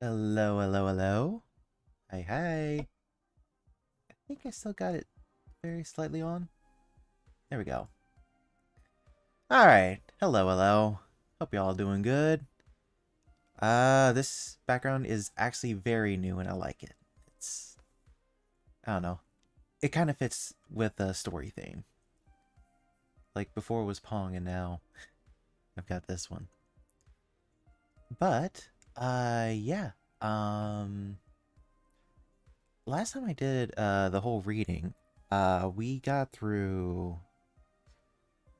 Hello, hello, hello. Hi, hi. I think I still got it very slightly on. There we go. Alright. Hello, hello. Hope y'all doing good. This background is actually very new and I like it. It's, I don't know. It kind of fits with the story theme. Like before it was Pong and now I've got this one. But, yeah. Um, Last time I did, the whole reading, we got through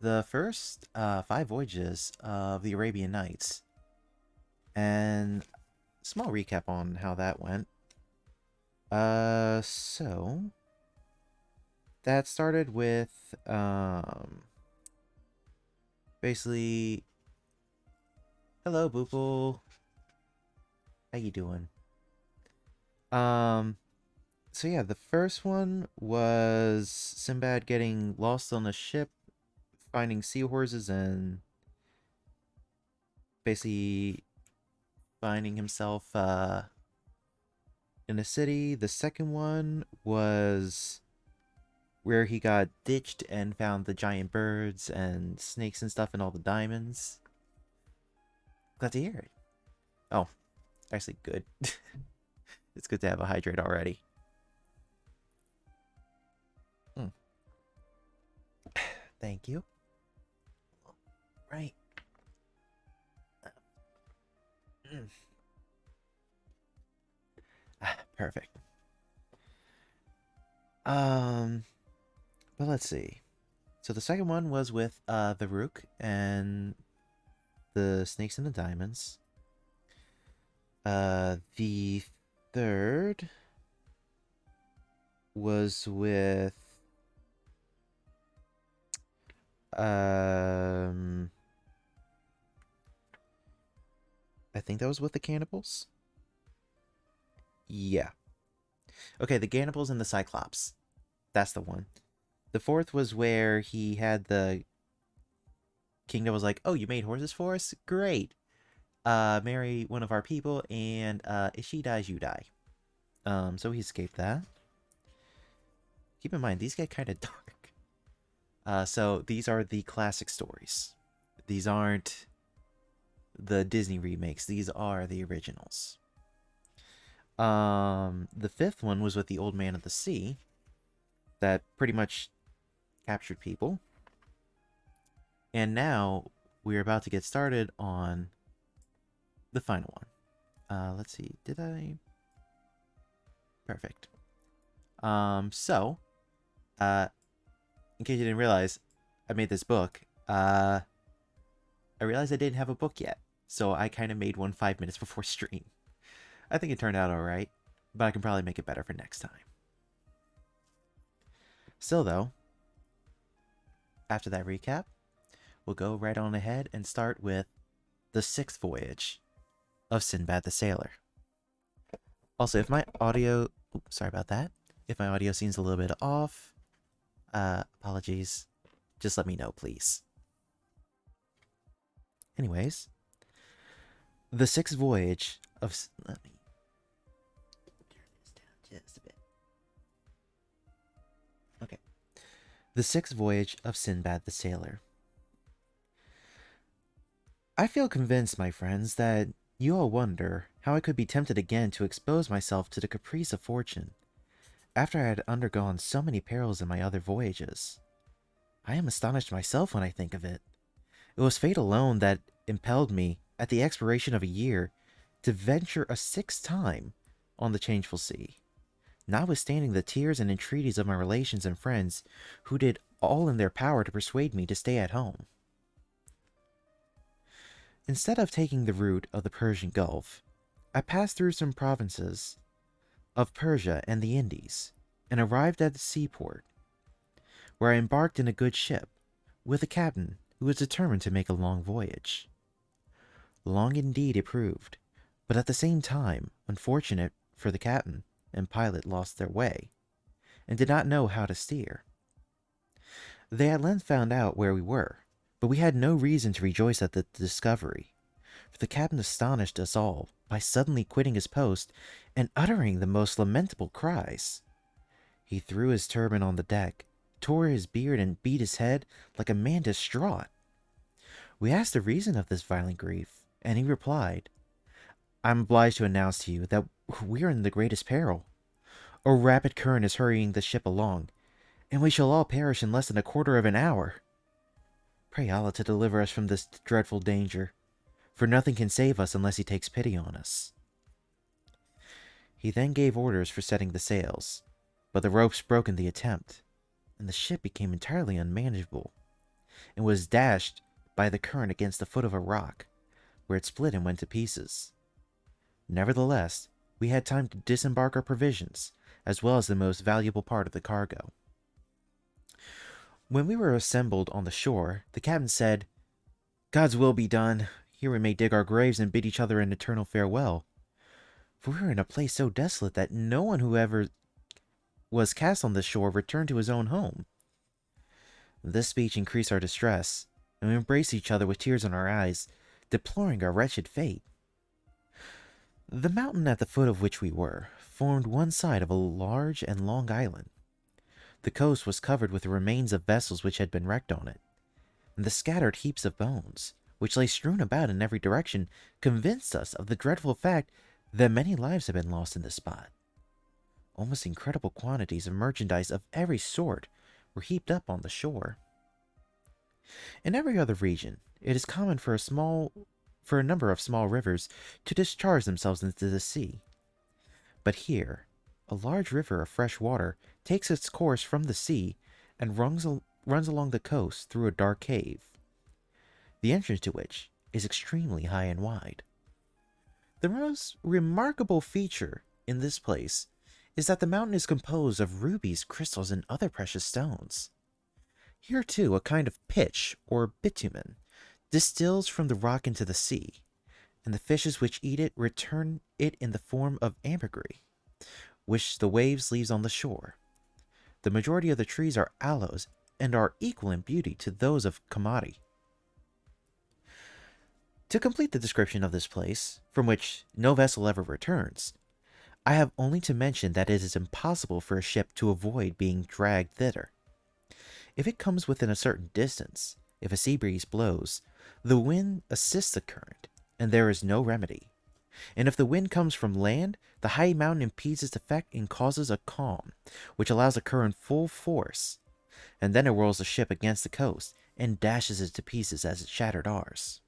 the first five voyages of the Arabian Nights. And small recap on how that went. So that started with basically, hello Boople, how you doing? Um, so yeah, the first one was Sinbad getting lost on a ship, finding seahorses, and basically finding himself in a city. The second one was where he got ditched and found the giant birds and snakes and stuff and all the diamonds. Glad to hear it. Oh, actually good. It's good to have a hydrate already. Mm. Thank you. Right. Mm. Perfect. Um, but let's see. So the second one was with the Rook and the snakes and the diamonds. The third was with um I think that was with the cannibals. Yeah. Okay, the cannibals and the Cyclops. That's the one. The fourth was where he had the king that was like, "Oh, you made horses for us? Great. Marry one of our people, and if she dies, you die." So he escaped that. Keep in mind, these get kind of dark. So these are the classic stories. These aren't the Disney remakes. These are the originals. The fifth one was with the Old Man of the Sea, that pretty much captured people. And now we're about to get started on the final one. Let's see. Did I? Perfect. So, uh, in case you didn't realize, I made this book. I realized I didn't have a book yet, so I kind of made one 5 minutes before stream. I think it turned out alright, but I can probably make it better for next time. Still, though, after that recap, we'll go right on ahead and start with the sixth voyage of Sinbad the Sailor. Also, if my audio... Oops, sorry about that. If my audio seems a little bit off, apologies. Just let me know, please. Anyways, the sixth voyage of... Let me turn this down just a bit. Okay. The sixth voyage of Sinbad the Sailor. I feel convinced, my friends, that you all wonder how I could be tempted again to expose myself to the caprice of fortune, after I had undergone so many perils in my other voyages. I am astonished myself when I think of it. It was fate alone that impelled me, at the expiration of a year, to venture a sixth time on the changeful sea, notwithstanding the tears and entreaties of my relations and friends, who did all in their power to persuade me to stay at home. Instead of taking the route of the Persian Gulf, I passed through some provinces of Persia and the Indies, and arrived at the seaport, where I embarked in a good ship, with a captain who was determined to make a long voyage. Long indeed it proved, but at the same time unfortunate, for the captain and pilot lost their way, and did not know how to steer. They at length found out where we were, but we had no reason to rejoice at the discovery, The captain astonished us all by suddenly quitting his post and uttering the most lamentable cries. He threw his turban on the deck, tore his beard, and beat his head like a man distraught. We asked the reason of this violent grief, and he replied, "I'm obliged to announce to you that we are in the greatest peril. A rapid current is hurrying the ship along, and we shall all perish in less than a quarter of an hour. Pray Allah to deliver us from this dreadful danger, for nothing can save us unless he takes pity on us." He then gave orders for setting the sails, but the ropes broke in the attempt, and the ship became entirely unmanageable, and was dashed by the current against the foot of a rock, where it split and went to pieces. Nevertheless, we had time to disembark our provisions, as well as the most valuable part of the cargo. When we were assembled on the shore, the captain said, "God's will be done. Here we may dig our graves and bid each other an eternal farewell. For we were in a place so desolate that no one who ever was cast on this shore returned to his own home." This speech increased our distress, and we embraced each other with tears in our eyes, deploring our wretched fate. The mountain at the foot of which we were formed one side of a large and long island. The coast was covered with the remains of vessels which had been wrecked on it, and the scattered heaps of bones, which lay strewn about in every direction, convinced us of the dreadful fact that many lives had been lost in this spot. Almost incredible quantities of merchandise of every sort were heaped up on the shore. In every other region, it is common for a number of small rivers to discharge themselves into the sea. But here, a large river of fresh water takes its course from the sea and runs along the coast through a dark cave, the entrance to which is extremely high and wide. The most remarkable feature in this place is that the mountain is composed of rubies, crystals, and other precious stones. Here, too, a kind of pitch, or bitumen, distills from the rock into the sea, and the fishes which eat it return it in the form of ambergris, which the waves leaves on the shore. The majority of the trees are aloes, and are equal in beauty to those of Kamari. To complete the description of this place, from which no vessel ever returns, I have only to mention that it is impossible for a ship to avoid being dragged thither. If it comes within a certain distance, if a sea breeze blows, the wind assists the current, and there is no remedy. And if the wind comes from land, the high mountain impedes its effect and causes a calm, which allows the current full force, and then it whirls the ship against the coast and dashes it to pieces as it shattered ours.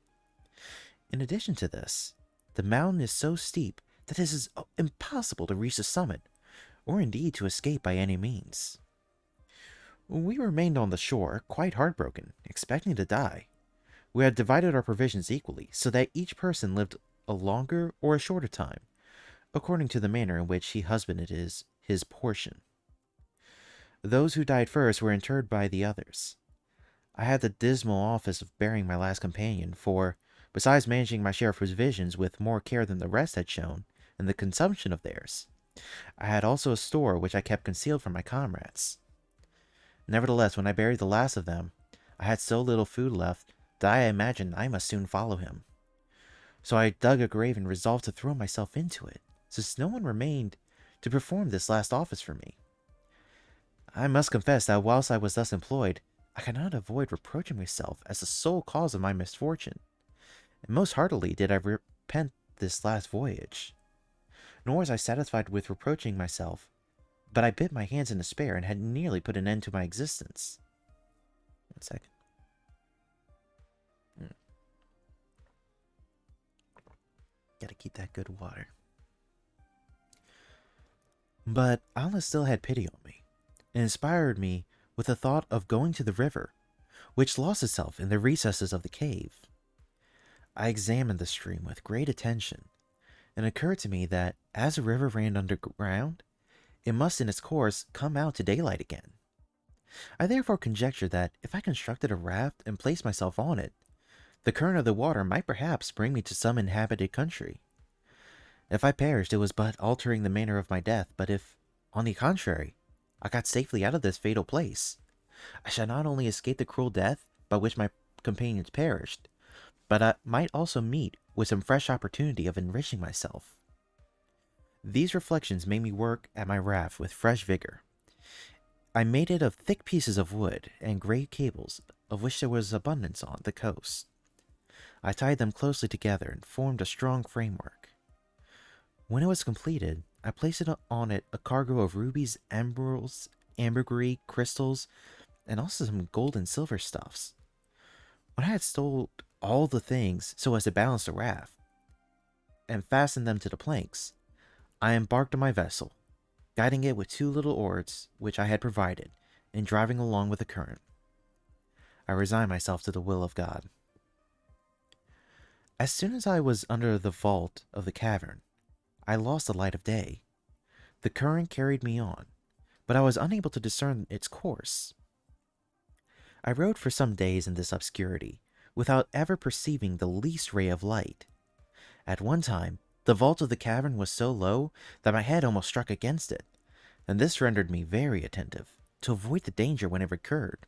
In addition to this, the mountain is so steep that it is impossible to reach the summit, or indeed to escape by any means. We remained on the shore, quite heartbroken, expecting to die. We had divided our provisions equally, so that each person lived a longer or a shorter time, according to the manner in which he husbanded his portion. Those who died first were interred by the others. I had the dismal office of burying my last companion, for, besides managing my share of provisions with more care than the rest had shown in the consumption of theirs, I had also a store which I kept concealed from my comrades. Nevertheless, when I buried the last of them, I had so little food left that I imagined I must soon follow him. So I dug a grave and resolved to throw myself into it, since no one remained to perform this last office for me. I must confess that whilst I was thus employed, I could not avoid reproaching myself as the sole cause of my misfortune, and most heartily did I repent this last voyage. Nor was I satisfied with reproaching myself, but I bit my hands in despair and had nearly put an end to my existence. 1 second. Gotta keep that good water. But Allah still had pity on me, and inspired me with the thought of going to the river, which lost itself in the recesses of the cave. I examined the stream with great attention, and it occurred to me that, as the river ran underground, it must in its course come out to daylight again. I therefore conjectured that if I constructed a raft and placed myself on it, the current of the water might perhaps bring me to some inhabited country. If I perished, it was but altering the manner of my death, but if, on the contrary, I got safely out of this fatal place, I should not only escape the cruel death by which my companions perished, but I might also meet with some fresh opportunity of enriching myself. These reflections made me work at my raft with fresh vigor. I made it of thick pieces of wood and gray cables, of which there was abundance on the coast. I tied them closely together and formed a strong framework. When it was completed, I placed on it a cargo of rubies, emeralds, ambergris, crystals, and also some gold and silver stuffs. When I had stowed all the things so as to balance the raft and fastened them to the planks, I embarked on my vessel, guiding it with two little oars which I had provided, and driving along with the current. I resigned myself to the will of God. As soon as I was under the vault of the cavern, I lost the light of day. The current carried me on, but I was unable to discern its course. I rode for some days in this obscurity, without ever perceiving the least ray of light. At one time, the vault of the cavern was so low that my head almost struck against it, and this rendered me very attentive, to avoid the danger when it recurred.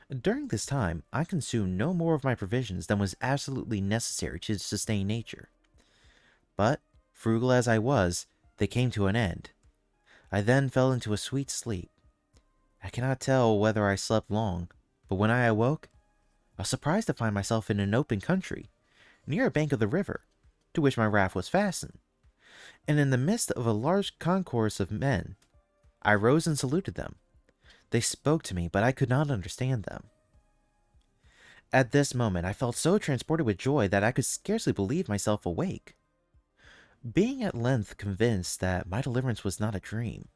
During this time, I consumed no more of my provisions than was absolutely necessary to sustain nature. But, frugal as I was, they came to an end. I then fell into a sweet sleep. I cannot tell whether I slept long, but when I awoke, I was surprised to find myself in an open country, near a bank of the river, to which my raft was fastened, and in the midst of a large concourse of men. I rose and saluted them. They spoke to me, but I could not understand them. At this moment, I felt so transported with joy that I could scarcely believe myself awake. Being at length convinced that my deliverance was not a dream,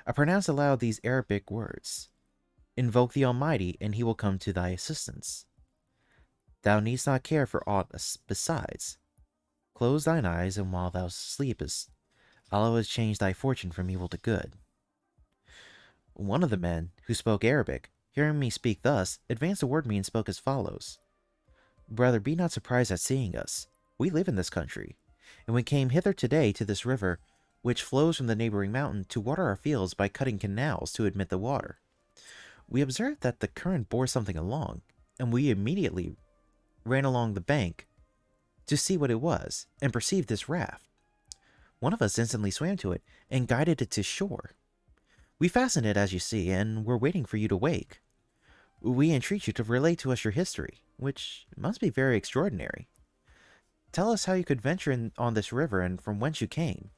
I pronounced aloud these Arabic words: "Invoke the Almighty, and he will come to thy assistance. Thou needst not care for aught besides. Close thine eyes, and while thou sleepest, Allah has changed thy fortune from evil to good." One of the men, who spoke Arabic, hearing me speak thus, advanced toward me and spoke as follows: "Brother, be not surprised at seeing us. We live in this country, and we came hither today to this river, which flows from the neighboring mountain, to water our fields by cutting canals to admit the water. We observed that the current bore something along, and we immediately ran along the bank to see what it was, and perceived this raft. One of us instantly swam to it, and guided it to shore. We fastened it, as you see, and were waiting for you to wake. We entreat you to relate to us your history, which must be very extraordinary. Tell us how you could venture on this river, and from whence you came."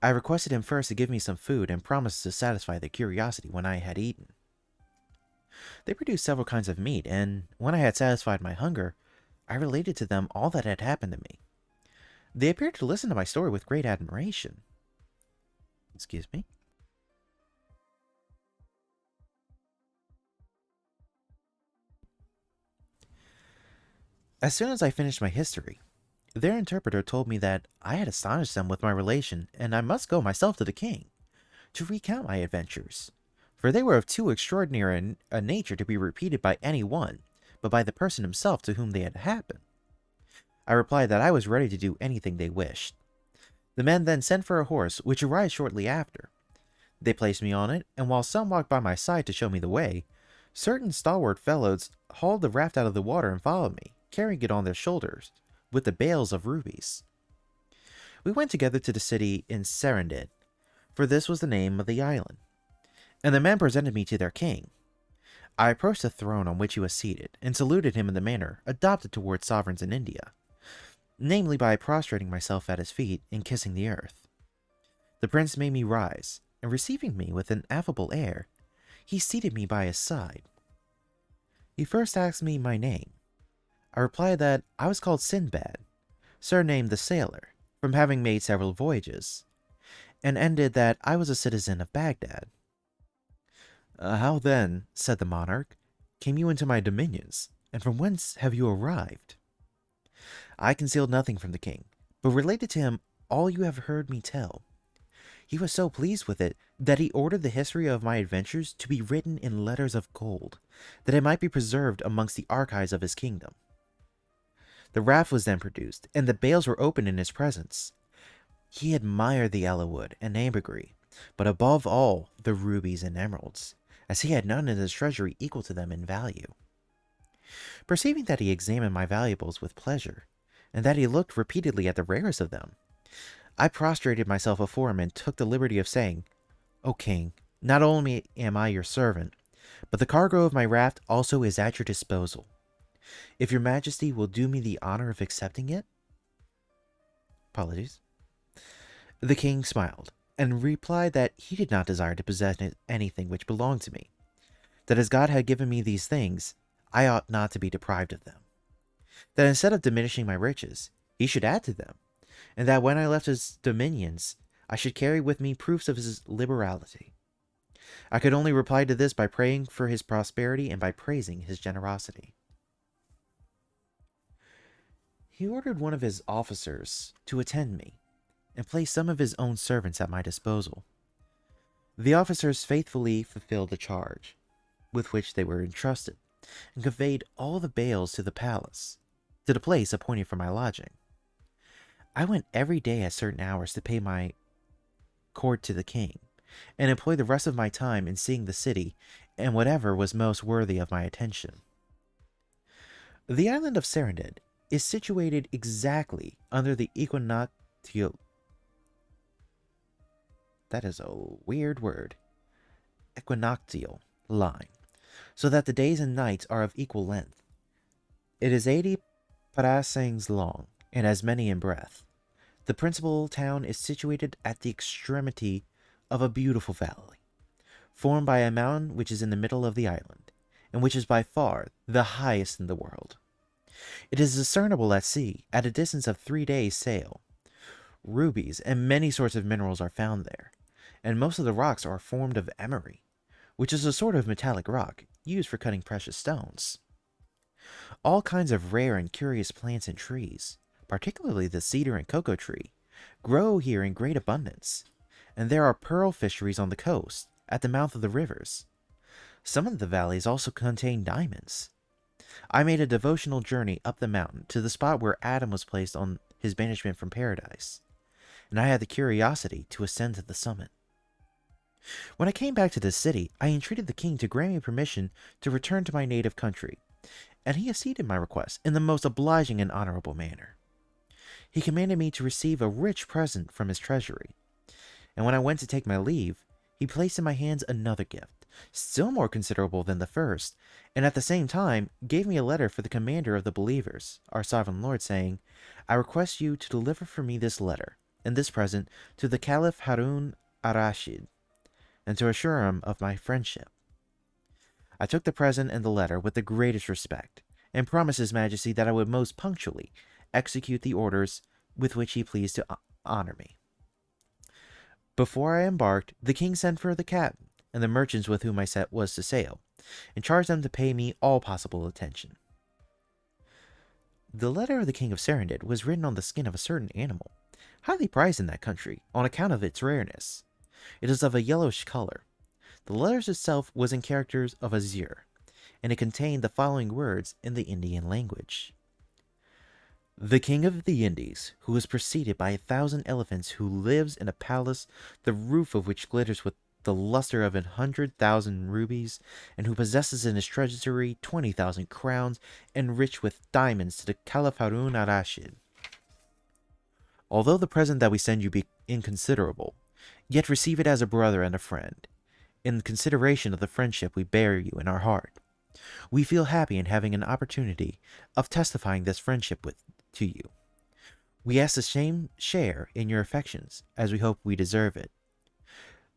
I requested him first to give me some food, and promised to satisfy their curiosity when I had eaten. They produced several kinds of meat, and when I had satisfied my hunger, I related to them all that had happened to me. They appeared to listen to my story with great admiration. Excuse me? As soon as I finished my history, their interpreter told me that I had astonished them with my relation, and I must go myself to the king, to recount my adventures, for they were of too extraordinary a nature to be repeated by any one, but by the person himself to whom they had happened. I replied that I was ready to do anything they wished. The men then sent for a horse, which arrived shortly after. They placed me on it, and while some walked by my side to show me the way, certain stalwart fellows hauled the raft out of the water and followed me, carrying it on their shoulders, with the bales of rubies. We went together to the city in Sinbad, for this was the name of the island, and the men presented me to their king. I approached the throne on which he was seated, and saluted him in the manner adopted towards sovereigns in India, namely by prostrating myself at his feet and kissing the earth. The prince made me rise, and receiving me with an affable air, he seated me by his side. He first asked me my name. I replied that I was called Sinbad, surnamed the Sailor, from having made several voyages, and ended that I was a citizen of Baghdad. "How then," said the monarch, "came you into my dominions, and from whence have you arrived?" I concealed nothing from the king, but related to him all you have heard me tell. He was so pleased with it that he ordered the history of my adventures to be written in letters of gold, that it might be preserved amongst the archives of his kingdom. The raft was then produced, and the bales were opened in his presence. He admired the wood and ambergris, but above all the rubies and emeralds, as he had none in his treasury equal to them in value. Perceiving that he examined my valuables with pleasure, and that he looked repeatedly at the rarest of them. I prostrated myself before him and took the liberty of saying, "O king, not only am I your servant, but the cargo of my raft also is at your disposal. If your majesty will do me the honor of accepting it." Apologies. The king smiled, and replied that he did not desire to possess anything which belonged to me, that as God had given me these things, I ought not to be deprived of them, that instead of diminishing my riches, he should add to them, and that when I left his dominions, I should carry with me proofs of his liberality. I could only reply to this by praying for his prosperity and by praising his generosity. He ordered one of his officers to attend me, and placed some of his own servants at my disposal. The officers faithfully fulfilled the charge with which they were entrusted, and conveyed all the bales to the palace, to the place appointed for my lodging. I went every day at certain hours to pay my court to the king, and employed the rest of my time in seeing the city and whatever was most worthy of my attention. The island of Serendid is situated exactly under the equinoctial... That is a weird word. Equinoctial line, so that the days and nights are of equal length. It is 80 parasangs long, and as many in breadth. The principal town is situated at the extremity of a beautiful valley, formed by a mountain which is in the middle of the island, and which is by far the highest in the world. It is discernible at sea, at a distance of 3 days' sail. Rubies and many sorts of minerals are found there, and most of the rocks are formed of emery, which is a sort of metallic rock used for cutting precious stones. All kinds of rare and curious plants and trees, particularly the cedar and cocoa tree, grow here in great abundance, and there are pearl fisheries on the coast, at the mouth of the rivers. Some of the valleys also contain diamonds. I made a devotional journey up the mountain to the spot where Adam was placed on his banishment from paradise, and I had the curiosity to ascend to the summit. When I came back to the city, I entreated the king to grant me permission to return to my native country, and he acceded my request in the most obliging and honorable manner. He commanded me to receive a rich present from his treasury, and when I went to take my leave, he placed in my hands another gift, still more considerable than the first, and at the same time gave me a letter for the commander of the believers, our sovereign lord, saying, "I request you to deliver for me this letter and this present to the Caliph Harun al-Rashid, and to assure him of my friendship." I took the present and the letter with the greatest respect, and promised His Majesty that I would most punctually execute the orders with which he pleased to honor me. Before I embarked, the king sent for the captain and the merchants with whom I was to sail, and charged them to pay me all possible attention. The letter of the king of Serendid was written on the skin of a certain animal, highly prized in that country on account of its rareness. It is of a yellowish color. The letters itself was in characters of azure, and it contained the following words in the Indian language. "The king of the Indies, who is preceded by 1,000 elephants, who lives in a palace, the roof of which glitters with the luster of 100,000 rubies, and who possesses in his treasury 20,000 crowns, enriched with diamonds, to the Caliph Harun al-Rashid. Although the present that we send you be inconsiderable, yet receive it as a brother and a friend, in consideration of the friendship we bear you in our heart. We feel happy in having an opportunity of testifying this friendship to you. We ask the same share in your affections, as we hope we deserve it.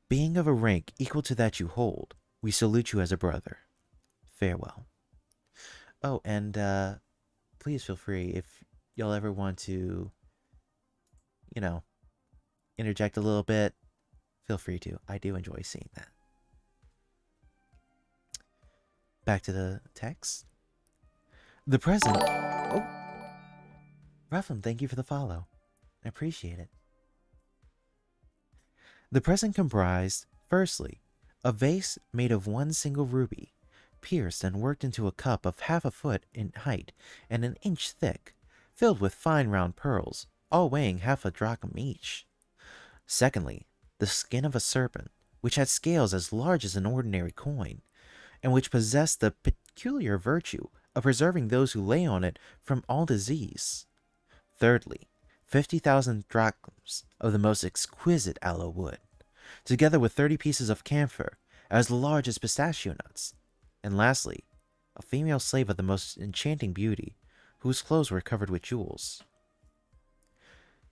Being of a rank equal to that you hold, we salute you as a brother. Farewell." Oh, and please feel free, if y'all ever want to, interject a little bit, feel free to. I do enjoy seeing that. Back to the text. The present... Oh! Ruffin, thank you for the follow. I appreciate it. The present comprised, firstly, a vase made of one single ruby, pierced and worked into a cup of half a foot in height and an inch thick, filled with fine round pearls, all weighing half a drachm each. Secondly, the skin of a serpent, which had scales as large as an ordinary coin, and which possessed the peculiar virtue of preserving those who lay on it from all disease. Thirdly, 50,000 drachms of the most exquisite aloe wood, together with 30 pieces of camphor as large as pistachio nuts. And lastly, a female slave of the most enchanting beauty, whose clothes were covered with jewels.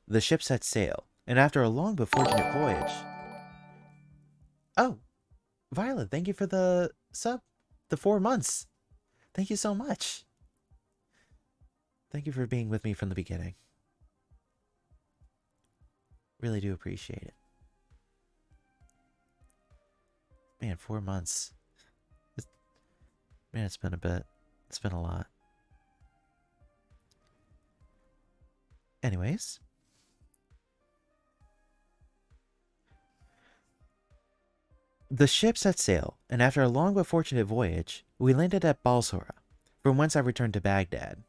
The ship set sail, and after a long but fortunate voyage... Oh, Violet, thank you for the sub. The 4 months. Thank you so much. Thank you for being with me from the beginning. Really do appreciate it. Man, 4 months. Man, it's been a bit. It's been a lot. Anyways. The ship set sail, and after a long but fortunate voyage, we landed at Balsora, from whence I returned to Baghdad.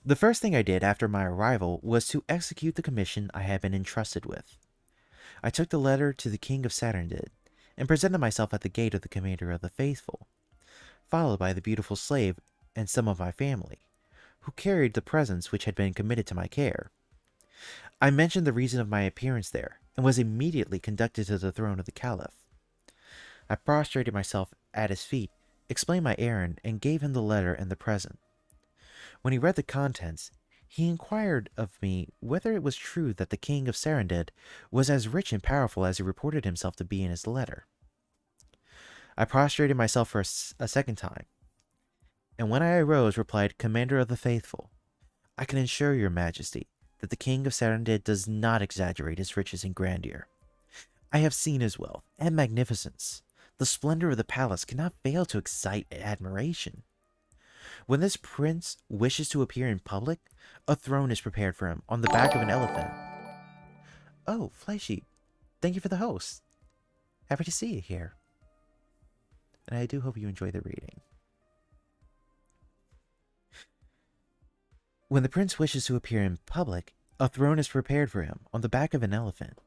The first thing I did after my arrival was to execute the commission I had been entrusted with. I took the letter to the King of Sarandid, and presented myself at the gate of the Commander of the Faithful, followed by the beautiful slave and some of my family, who carried the presents which had been committed to my care. I mentioned the reason of my appearance there, and was immediately conducted to the throne of the Caliph. I prostrated myself at his feet, explained my errand, and gave him the letter and the present. When he read the contents, he inquired of me whether it was true that the King of Sarandid was as rich and powerful as he reported himself to be in his letter. I prostrated myself for a second time, and when I arose, replied, "Commander of the Faithful, I can assure your Majesty that the King of Sarandid does not exaggerate his riches and grandeur. I have seen his wealth and magnificence. The splendor of the palace cannot fail to excite admiration. When this prince wishes to appear in public, a throne is prepared for him on the back of an elephant." Oh, Flysheep, thank you for the host. Happy to see you here. And I do hope you enjoy the reading. When the prince wishes to appear in public, a throne is prepared for him on the back of an elephant.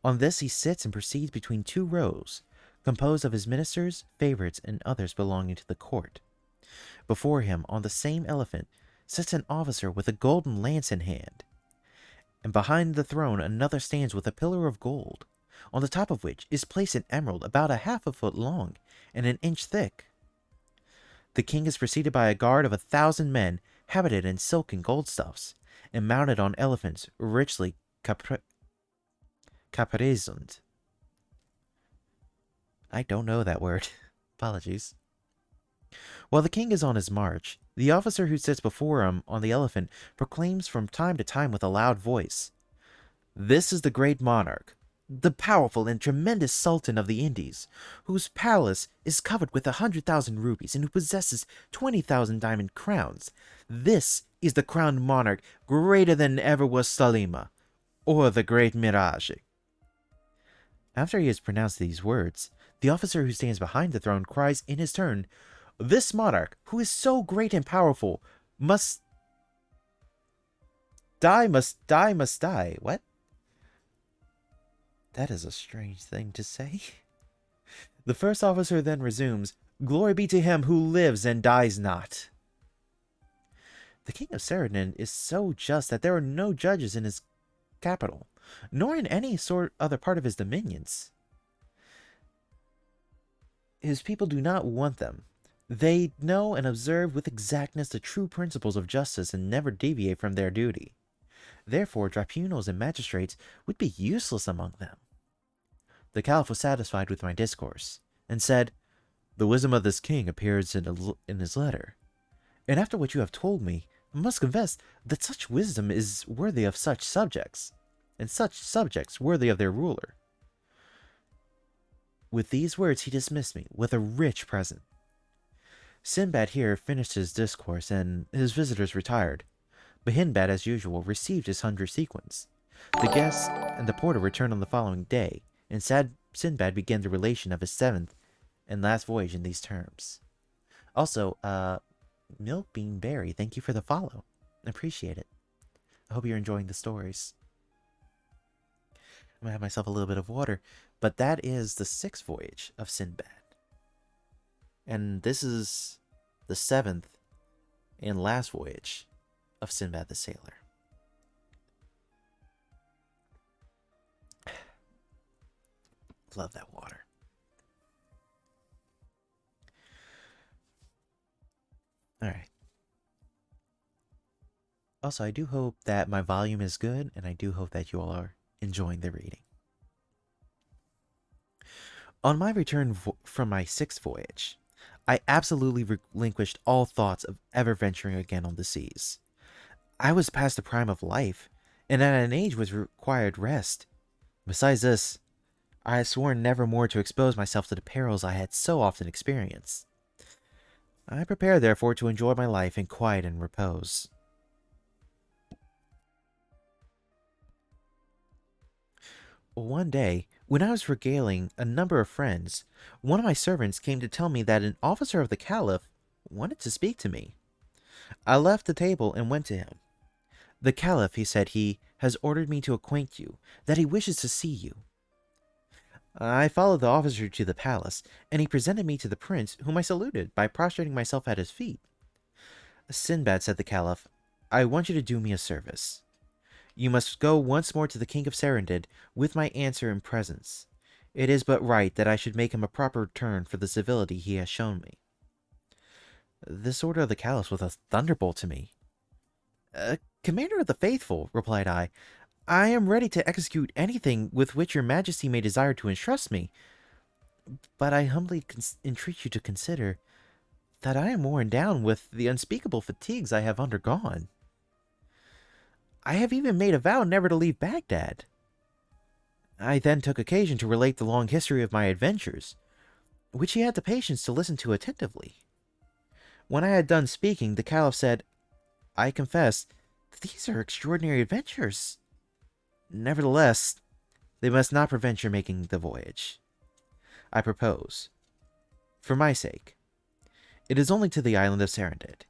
On this he sits and proceeds between 2 rows, composed of his ministers, favorites, and others belonging to the court. Before him, on the same elephant, sits an officer with a golden lance in hand. And behind the throne another stands with a pillar of gold, on the top of which is placed an emerald about 1/2 foot long and 1 inch thick. The king is preceded by a guard of 1,000 men, habited in silk and gold stuffs, and mounted on elephants richly caparisoned. I don't know that word. Apologies. While the king is on his march, the officer who sits before him on the elephant proclaims from time to time with a loud voice, "This is the great monarch, the powerful and tremendous Sultan of the Indies, whose palace is covered with 100,000 rubies and who possesses 20,000 diamond crowns. This is the crowned monarch greater than ever was Salima, or the great Mirage." After he has pronounced these words, the officer who stands behind the throne cries in his turn, "This monarch, who is so great and powerful, must die, must die, must die." What? That is a strange thing to say. The first officer then resumes, "Glory be to him who lives and dies not." The king of Saradin is so just that there are no judges in his capital, nor in any other part of his dominions. His people do not want them. They know and observe with exactness the true principles of justice and never deviate from their duty. Therefore, tribunals and magistrates would be useless among them. The Caliph was satisfied with my discourse, and said, "The wisdom of this king appears in his letter. And after what you have told me, I must confess that such wisdom is worthy of such subjects, and such subjects worthy of their ruler." With these words he dismissed me with a rich present. Sinbad here finished his discourse, and his visitors retired. But Hindbad, as usual, received his 100 sequins. The guest and the porter returned on the following day, and Sinbad began the relation of his 7th and last voyage in these terms. Also, Milkbean Berry, thank you for the follow. I appreciate it. I hope you're enjoying the stories. I'm gonna have myself a little bit of water, but that is the 6th voyage of Sinbad. And this is the 7th and last voyage of Sinbad the Sailor. Love that water. Alright. Also, I do hope that my volume is good, and I do hope that you all are enjoying the reading. On my return from my sixth voyage, I absolutely relinquished all thoughts of ever venturing again on the seas. I was past the prime of life, and at an age which required rest. Besides this, I had sworn never more to expose myself to the perils I had so often experienced. I prepared, therefore, to enjoy my life in quiet and repose. One day, when I was regaling a number of friends, one of my servants came to tell me that an officer of the Caliph wanted to speak to me. I left the table and went to him. The Caliph, he said, he has ordered me to acquaint you, that he wishes to see you. I followed the officer to the palace, and he presented me to the prince, whom I saluted by prostrating myself at his feet. Sinbad, said the Caliph, I want you to do me a service. You must go once more to the king of Serendid with my answer and presents. It is but right that I should make him a proper return for the civility he has shown me. This order of the Caliph was a thunderbolt to me. Commander of the Faithful, replied I am ready to execute anything with which your majesty may desire to entrust me, but I humbly entreat you to consider that I am worn down with the unspeakable fatigues I have undergone. I have even made a vow never to leave Baghdad. I then took occasion to relate the long history of my adventures, which he had the patience to listen to attentively. When I had done speaking, the Caliph said, I confess, these are extraordinary adventures. Nevertheless, they must not prevent your making the voyage. I propose, for my sake, it is only to the island of Serendid.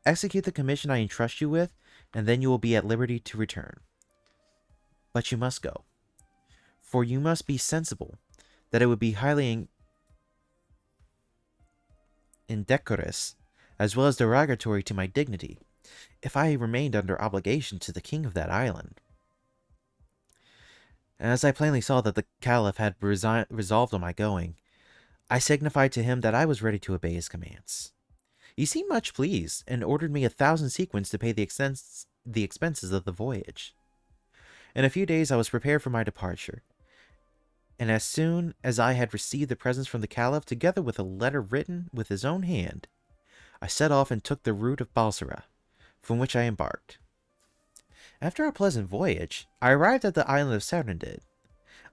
Execute the commission I entrust you with, and then you will be at liberty to return. But you must go, for you must be sensible that it would be highly indecorous, as well as derogatory to my dignity, if I remained under obligation to the king of that island. As I plainly saw that the Caliph had resolved on my going, I signified to him that I was ready to obey his commands. He seemed much pleased, and ordered me 1,000 sequins to pay the expenses of the voyage. In a few days I was prepared for my departure, and as soon as I had received the presents from the Caliph, together with a letter written with his own hand, I set off and took the route of Balsara, from which I embarked. After a pleasant voyage, I arrived at the island of Serendid.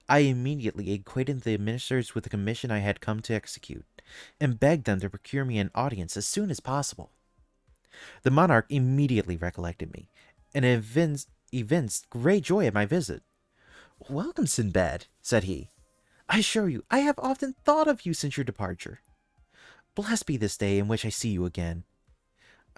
I immediately acquainted the ministers with the commission I had come to execute, and begged them to procure me an audience as soon as possible. The monarch immediately recollected me, and evinced great joy at my visit. Welcome, Sinbad, said he. I assure you, I have often thought of you since your departure. Blessed be this day in which I see you again.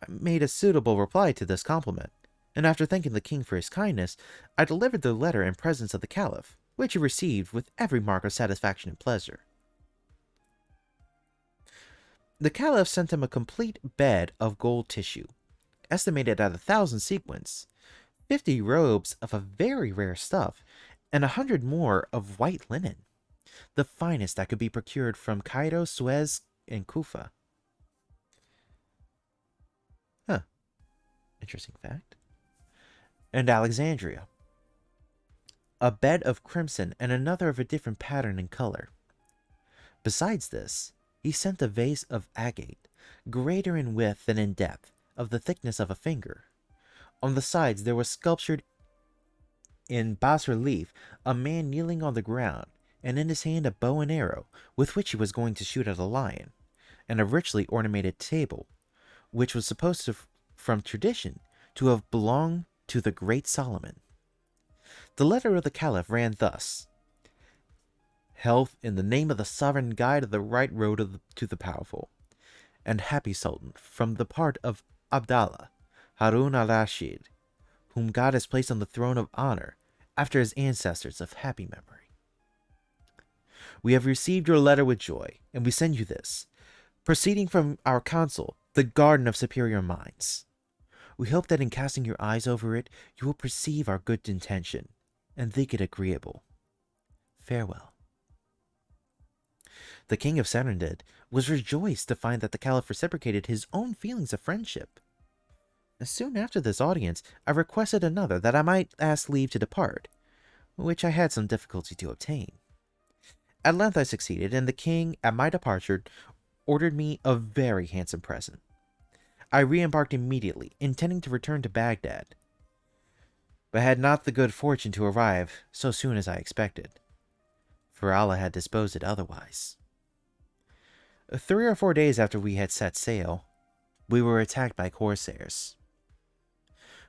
I made a suitable reply to this compliment, and after thanking the king for his kindness, I delivered the letter in presence of the Caliph, which he received with every mark of satisfaction and pleasure. The Caliph sent him a complete bed of gold tissue, estimated at 1,000 sequins, 50 robes of a very rare stuff, and 100 more of white linen, the finest that could be procured from Cairo, Suez, and Kufa. Interesting fact. And Alexandria. A bed of crimson and another of a different pattern and color. Besides this, he sent a vase of agate, greater in width than in depth, of the thickness of a finger. On the sides there was sculptured in bas relief a man kneeling on the ground, and in his hand a bow and arrow, with which he was going to shoot at a lion, and a richly ornamented table, which was supposed to, from tradition, to have belonged to the great Solomon. The letter of the Caliph ran thus: Health in the name of the sovereign guide of the right road to the powerful, and happy Sultan, from the part of Abdallah, Harun al-Rashid, whom God has placed on the throne of honor after his ancestors of happy memory. We have received your letter with joy, and we send you this, proceeding from our council, the garden of superior minds. We hope that in casting your eyes over it, you will perceive our good intention, and think it agreeable. Farewell. The king of Sinbad was rejoiced to find that the caliph reciprocated his own feelings of friendship. Soon after this audience, I requested another that I might ask leave to depart, which I had some difficulty to obtain. At length I succeeded, and the king, at my departure, ordered me a very handsome present. I re-embarked immediately, intending to return to Baghdad, but had not the good fortune to arrive so soon as I expected, for Allah had disposed it otherwise. 3 or 4 days after we had set sail, we were attacked by corsairs,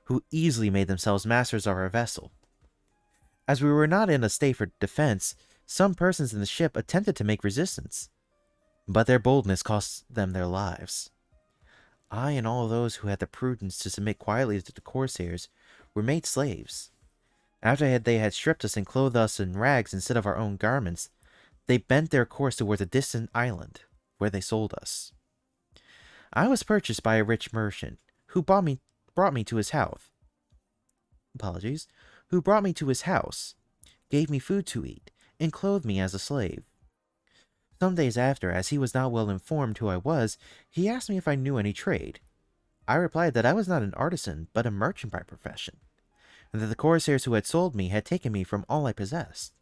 who easily made themselves masters of our vessel. As we were not in a state for defense, some persons in the ship attempted to make resistance, but their boldness cost them their lives. I and all those who had the prudence to submit quietly to the corsairs were made slaves. After they had stripped us and clothed us in rags instead of our own garments, they bent their course towards a distant island, where they sold us. I was purchased by a rich merchant, who brought me to his house. Who brought me to his house, gave me food to eat, and clothed me as a slave. Some days after, as he was not well informed who I was, he asked me if I knew any trade. I replied that I was not an artisan, but a merchant by profession, and that the corsairs who had sold me had taken me from all I possessed.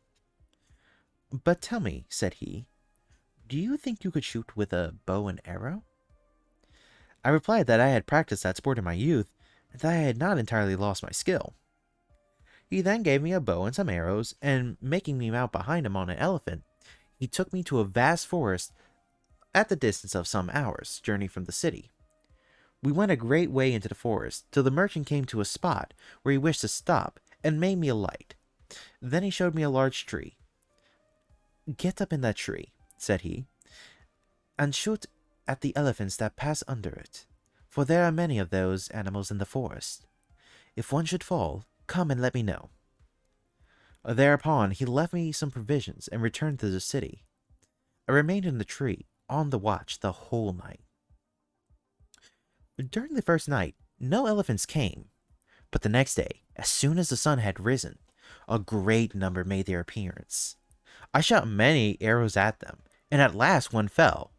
"But tell me," said he, "do you think you could shoot with a bow and arrow?" I replied that I had practiced that sport in my youth, and that I had not entirely lost my skill. He then gave me a bow and some arrows, and making me mount behind him on an elephant, he took me to a vast forest at the distance of some hours' journey from the city. We went a great way into the forest, till the merchant came to a spot where he wished to stop, and made me alight. Then he showed me a large tree. "Get up in that tree," said he, "and shoot at the elephants that pass under it, for there are many of those animals in the forest. If one should fall, come and let me know." Thereupon he left me some provisions and returned to the city. I remained in the tree, on the watch, the whole night. During the first night, no elephants came, but the next day, as soon as the sun had risen, a great number made their appearance. I shot many arrows at them, and at last one fell.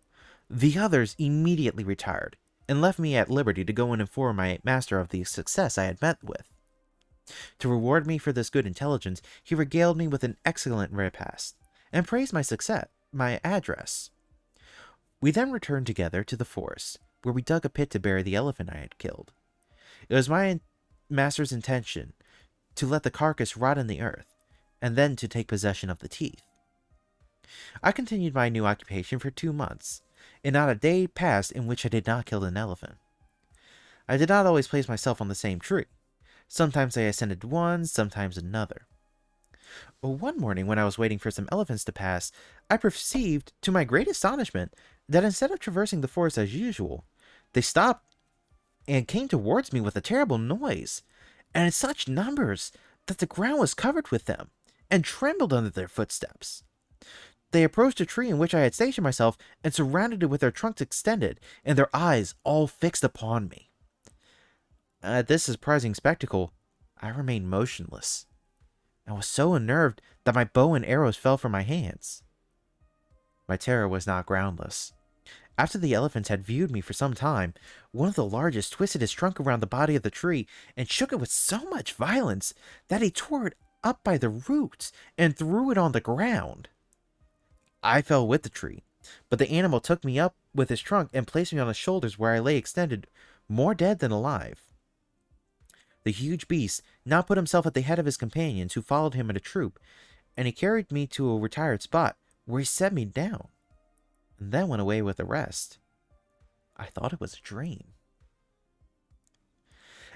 The others immediately retired, and left me at liberty to go and inform my master of the success I had met with. To reward me for this good intelligence, he regaled me with an excellent repast, and praised my address. We then returned together to the forest, where we dug a pit to bury the elephant I had killed. It was my master's intention to let the carcass rot in the earth, and then to take possession of the teeth. I continued my new occupation for 2 months, and not a day passed in which I did not kill an elephant. I did not always place myself on the same tree. Sometimes I ascended one, sometimes another. One morning, when I was waiting for some elephants to pass, I perceived, to my great astonishment, that instead of traversing the forest as usual, they stopped and came towards me with a terrible noise, and in such numbers that the ground was covered with them, and trembled under their footsteps. They approached a tree in which I had stationed myself, and surrounded it with their trunks extended, and their eyes all fixed upon me. At this surprising spectacle, I remained motionless, and was so unnerved that my bow and arrows fell from my hands. My terror was not groundless. After the elephants had viewed me for some time, one of the largest twisted his trunk around the body of the tree, and shook it with so much violence that he tore it up by the roots, and threw it on the ground. I fell with the tree, but the animal took me up with his trunk, and placed me on his shoulders, where I lay extended, more dead than alive. The huge beast now put himself at the head of his companions, who followed him in a troop, and he carried me to a retired spot, where he set me down, and then went away with the rest. I thought it was a dream.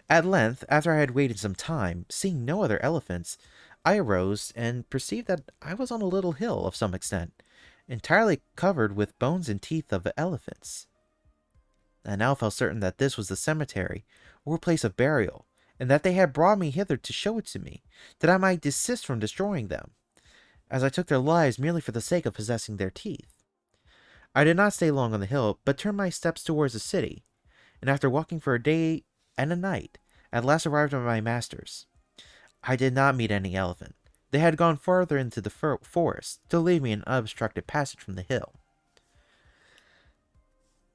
At length, after I had waited some time, seeing no other elephants, I arose, and perceived that I was on a little hill of some extent, entirely covered with bones and teeth of elephants. I now felt certain that this was the cemetery, or place of burial, and that they had brought me hither to show it to me, that I might desist from destroying them, as I took their lives merely for the sake of possessing their teeth. I did not stay long on the hill, but turned my steps towards the city, and after walking for a day and a night, at last arrived at my master's. I did not meet any elephant. They had gone farther into the forest, to leave me an unobstructed passage from the hill.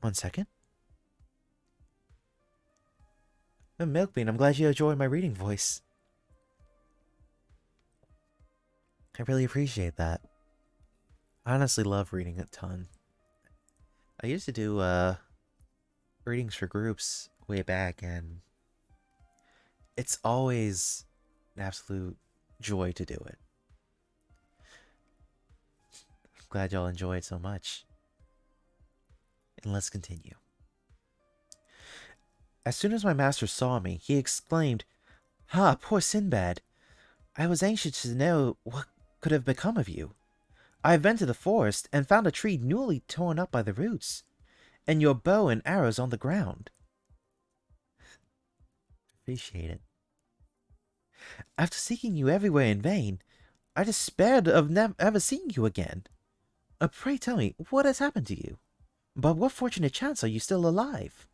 One second. Milkbean, I'm glad you enjoy my reading voice. I really appreciate that. I honestly love reading a ton. I used to do readings for groups way back, and it's always an absolute joy to do it. I'm glad y'all enjoy it so much. And let's continue. As soon as my master saw me, he exclaimed, "Ah, poor Sinbad! I was anxious to know what could have become of you. I have been to the forest and found a tree newly torn up by the roots, and your bow and arrows on the ground." Appreciate it. "After seeking you everywhere in vain, I despaired of ever seeing you again. Pray tell me, what has happened to you? By what fortunate chance are you still alive?"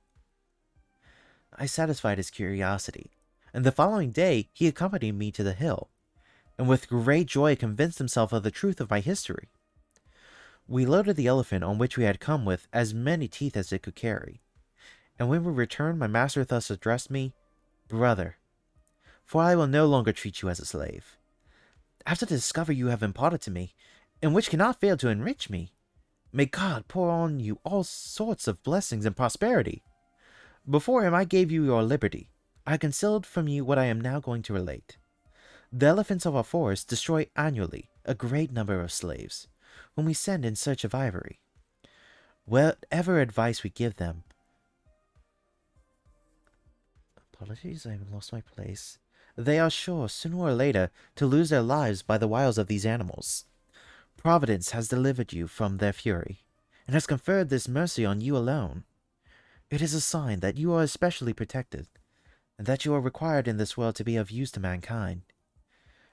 I satisfied his curiosity, and the following day he accompanied me to the hill, and with great joy convinced himself of the truth of my history. We loaded the elephant on which we had come with as many teeth as it could carry, and when we returned my master thus addressed me, "Brother, for I will no longer treat you as a slave. After the discovery you have imparted to me, and which cannot fail to enrich me, may God pour on you all sorts of blessings and prosperity. Before him I gave you your liberty. I concealed from you what I am now going to relate. The elephants of our forest destroy annually a great number of slaves, whom we send in search of ivory. Whatever advice we give them..." Apologies, I lost my place. "They are sure, sooner or later, to lose their lives by the wiles of these animals. Providence has delivered you from their fury, and has conferred this mercy on you alone. It is a sign that you are especially protected, and that you are required in this world to be of use to mankind.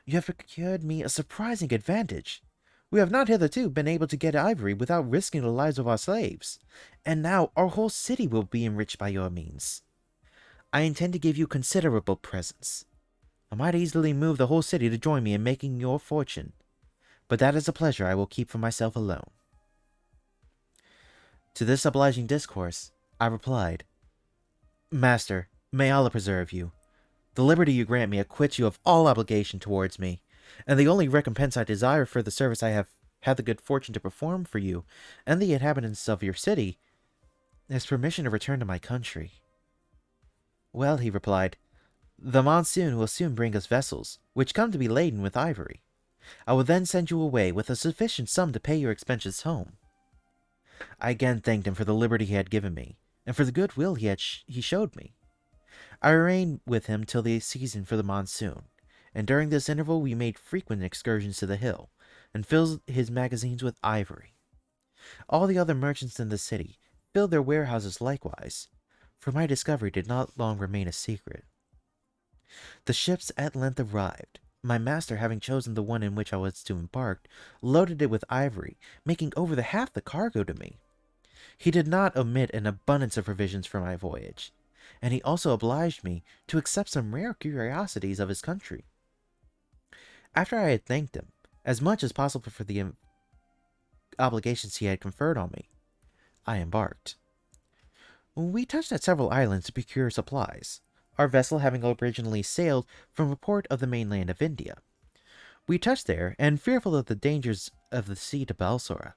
You have procured me a surprising advantage. We have not hitherto been able to get ivory without risking the lives of our slaves, and now our whole city will be enriched by your means. I intend to give you considerable presents. I might easily move the whole city to join me in making your fortune, but that is a pleasure I will keep for myself alone." To this obliging discourse, I replied, "Master, may Allah preserve you. The liberty you grant me acquits you of all obligation towards me, and the only recompense I desire for the service I have had the good fortune to perform for you and the inhabitants of your city is permission to return to my country." "Well," he replied, "the monsoon will soon bring us vessels, which come to be laden with ivory. I will then send you away with a sufficient sum to pay your expenses home." I again thanked him for the liberty he had given me, and for the goodwill he showed me. I remained with him till the season for the monsoon, and during this interval we made frequent excursions to the hill, and filled his magazines with ivory. All the other merchants in the city filled their warehouses likewise, for my discovery did not long remain a secret. The ships at length arrived. My master, having chosen the one in which I was to embark, loaded it with ivory, making over the half the cargo to me. He did not omit an abundance of provisions for my voyage, and he also obliged me to accept some rare curiosities of his country. After I had thanked him, as much as possible for the obligations he had conferred on me, I embarked. We touched at several islands to procure supplies, our vessel having originally sailed from a port of the mainland of India. We touched there, and fearful of the dangers of the sea to Balsora,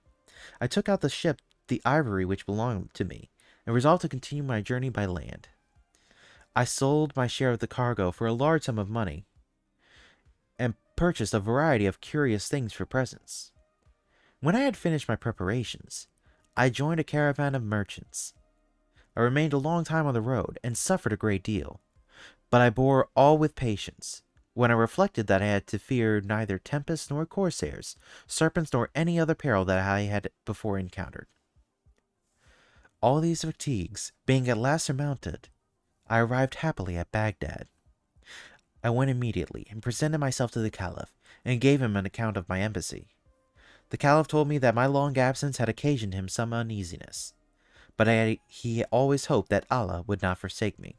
I took out the ship the ivory which belonged to me, and resolved to continue my journey by land. I sold my share of the cargo for a large sum of money, and purchased a variety of curious things for presents. When I had finished my preparations, I joined a caravan of merchants. I remained a long time on the road, and suffered a great deal, but I bore all with patience, when I reflected that I had to fear neither tempests nor corsairs, serpents nor any other peril that I had before encountered. All these fatigues being at last surmounted, I arrived happily at Baghdad. I went immediately and presented myself to the Caliph, and gave him an account of my embassy. The Caliph told me that my long absence had occasioned him some uneasiness, but he always hoped that Allah would not forsake me.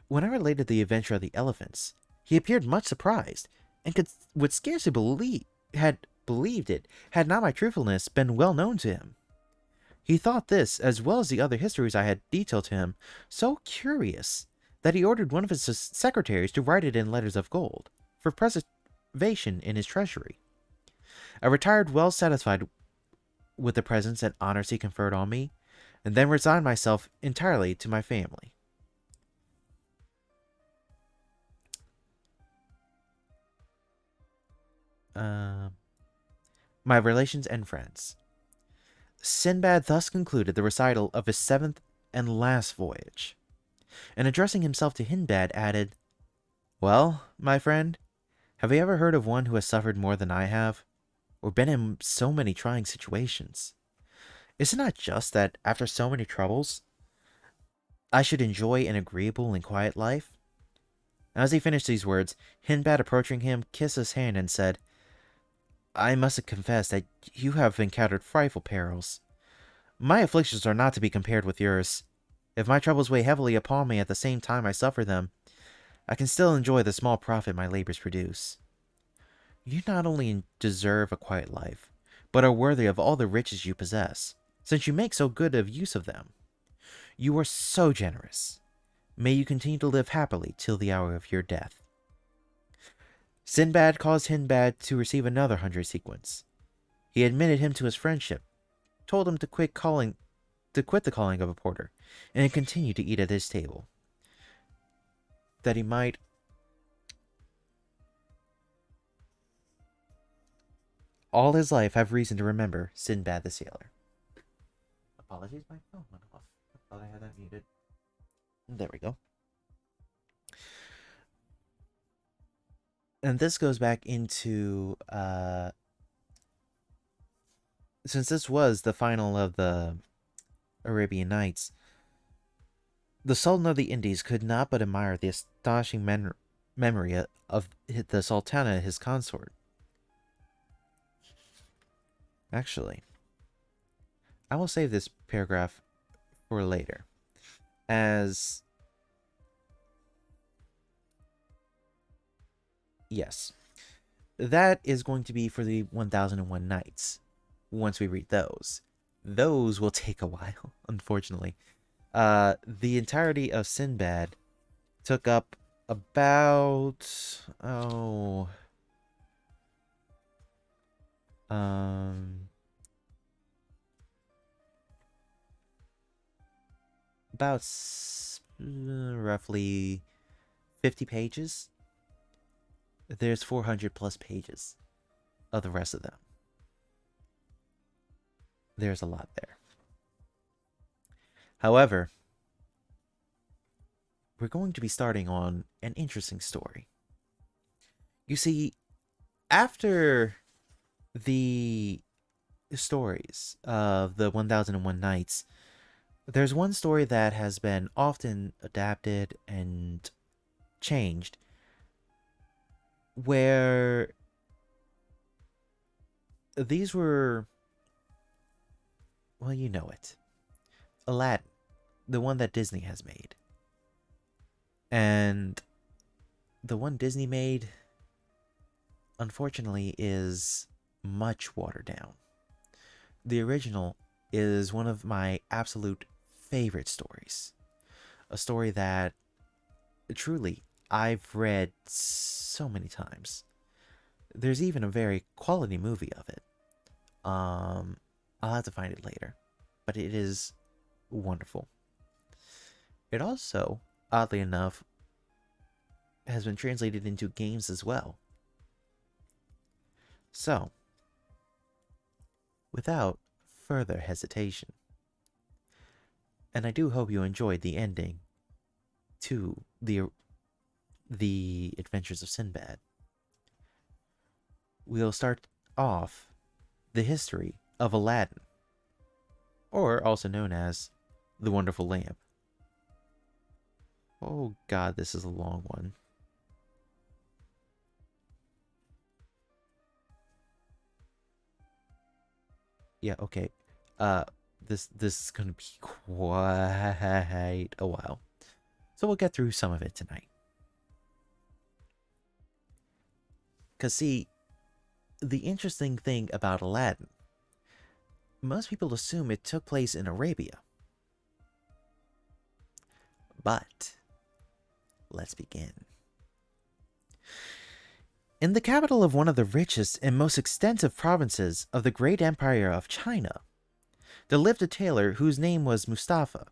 When I related the adventure of the elephants, he appeared much surprised, and would scarcely believed it had not my truthfulness been well known to him. He thought this, as well as the other histories I had detailed to him, so curious that he ordered one of his secretaries to write it in letters of gold for preservation in his treasury. I retired well satisfied with the presents and honors he conferred on me, and then resigned myself entirely to my family. Uh, my relations and friends. Sinbad thus concluded the recital of his seventh and last voyage, and addressing himself to Hindbad, added, "Well, my friend, have you ever heard of one who has suffered more than I have, or been in so many trying situations? Is it not just that, after so many troubles, I should enjoy an agreeable and quiet life?" As he finished these words, Hindbad, approaching him, kissed his hand and said, "I must confess that you have encountered frightful perils. My afflictions are not to be compared with yours. If my troubles weigh heavily upon me at the same time I suffer them, I can still enjoy the small profit my labors produce. You not only deserve a quiet life, but are worthy of all the riches you possess, since you make so good of use of them. You are so generous. May you continue to live happily till the hour of your death." Sinbad caused Hindbad to receive another 100 sequins. He admitted him to his friendship, told him to quit the calling of a porter, and continue to eat at his table, that he might all his life have reason to remember Sinbad the sailor. Apologies, my phone went off. I thought I had that muted. There we go. And this goes back into, since this was the final of the Arabian Nights, the Sultan of the Indies could not but admire the astonishing memory of the Sultana, his consort. Actually, I will save this paragraph for later, as yes, that is going to be for the 1001 Nights. Once we read those will take a while, unfortunately. The entirety of Sinbad took up about about roughly 50 pages. There's 400 plus pages of the rest of them. There's a lot there. However, we're going to be starting on an interesting story. You see, after the stories of the 1001 Nights, there's one story that has been often adapted and changed, where these were, well, you know it. Aladdin, the one that Disney has made. And the one Disney made, unfortunately, is much watered down. The original is one of my absolute favorite stories. A story that, truly, I've read so many times. There's even a very quality movie of it. I'll have to find it later. But it is wonderful. It also, oddly enough, has been translated into games as well. So, without further hesitation, and I do hope you enjoyed the ending to the Adventures of Sinbad, we'll start off the history of Aladdin, or also known as the Wonderful Lamp. Oh god, this is a long one. Yeah, okay. This is gonna be quite a while. So we'll get through some of it tonight. Cause see, the interesting thing about Aladdin, most people assume it took place in Arabia. But let's begin. In the capital of one of the richest and most extensive provinces of the great empire of China, there lived a tailor whose name was Mustafa.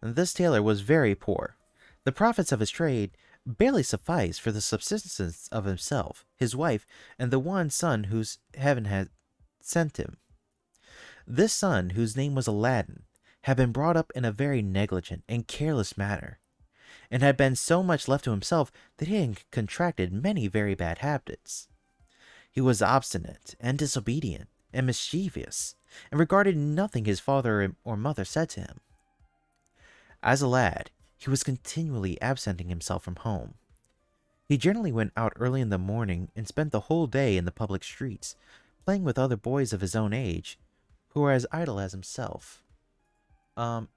And this tailor was very poor. The profits of his trade barely sufficed for the subsistence of himself, his wife, and the one son whose heaven had sent him. This son, whose name was Alladin, had been brought up in a very negligent and careless manner, and had been so much left to himself that he had contracted many very bad habits. He was obstinate and disobedient and mischievous, and regarded nothing his father or mother said to him. As a lad, he was continually absenting himself from home. He generally went out early in the morning and spent the whole day in the public streets, playing with other boys of his own age, who were as idle as himself. Pardon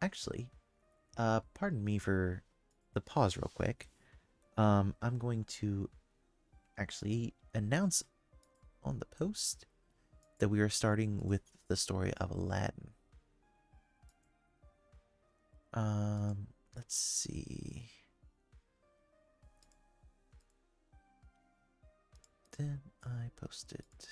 me for the pause real quick. I'm going to actually announce on the post that we are starting with the story of Aladdin. Let's see. Then I post it.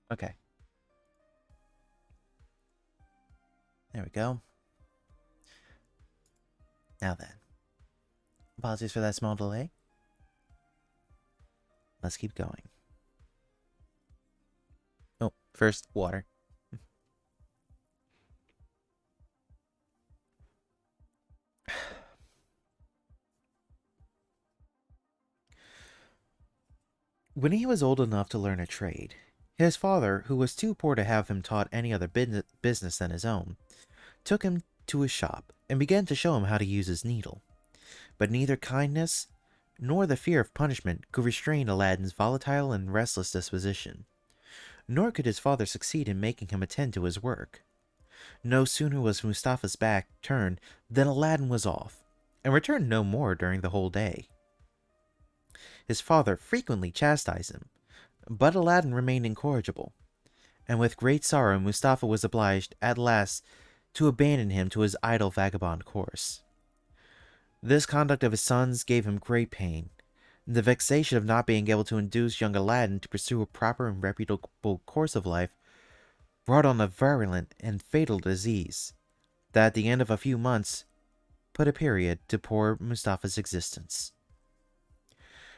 Okay. There we go. Now then. Apologies for that small delay. Let's keep going. Oh, first, water. When he was old enough to learn a trade, his father, who was too poor to have him taught any other business than his own, took him to his shop and began to show him how to use his needle. But neither kindness nor the fear of punishment could restrain Aladdin's volatile and restless disposition, nor could his father succeed in making him attend to his work. No sooner was Mustafa's back turned than Aladdin was off, and returned no more during the whole day. His father frequently chastised him, but Aladdin remained incorrigible, and with great sorrow Mustafa was obliged at last to abandon him to his idle vagabond course. This conduct of his sons gave him great pain. The vexation of not being able to induce young Aladdin to pursue a proper and reputable course of life brought on a virulent and fatal disease that at the end of a few months put a period to poor Mustafa's existence.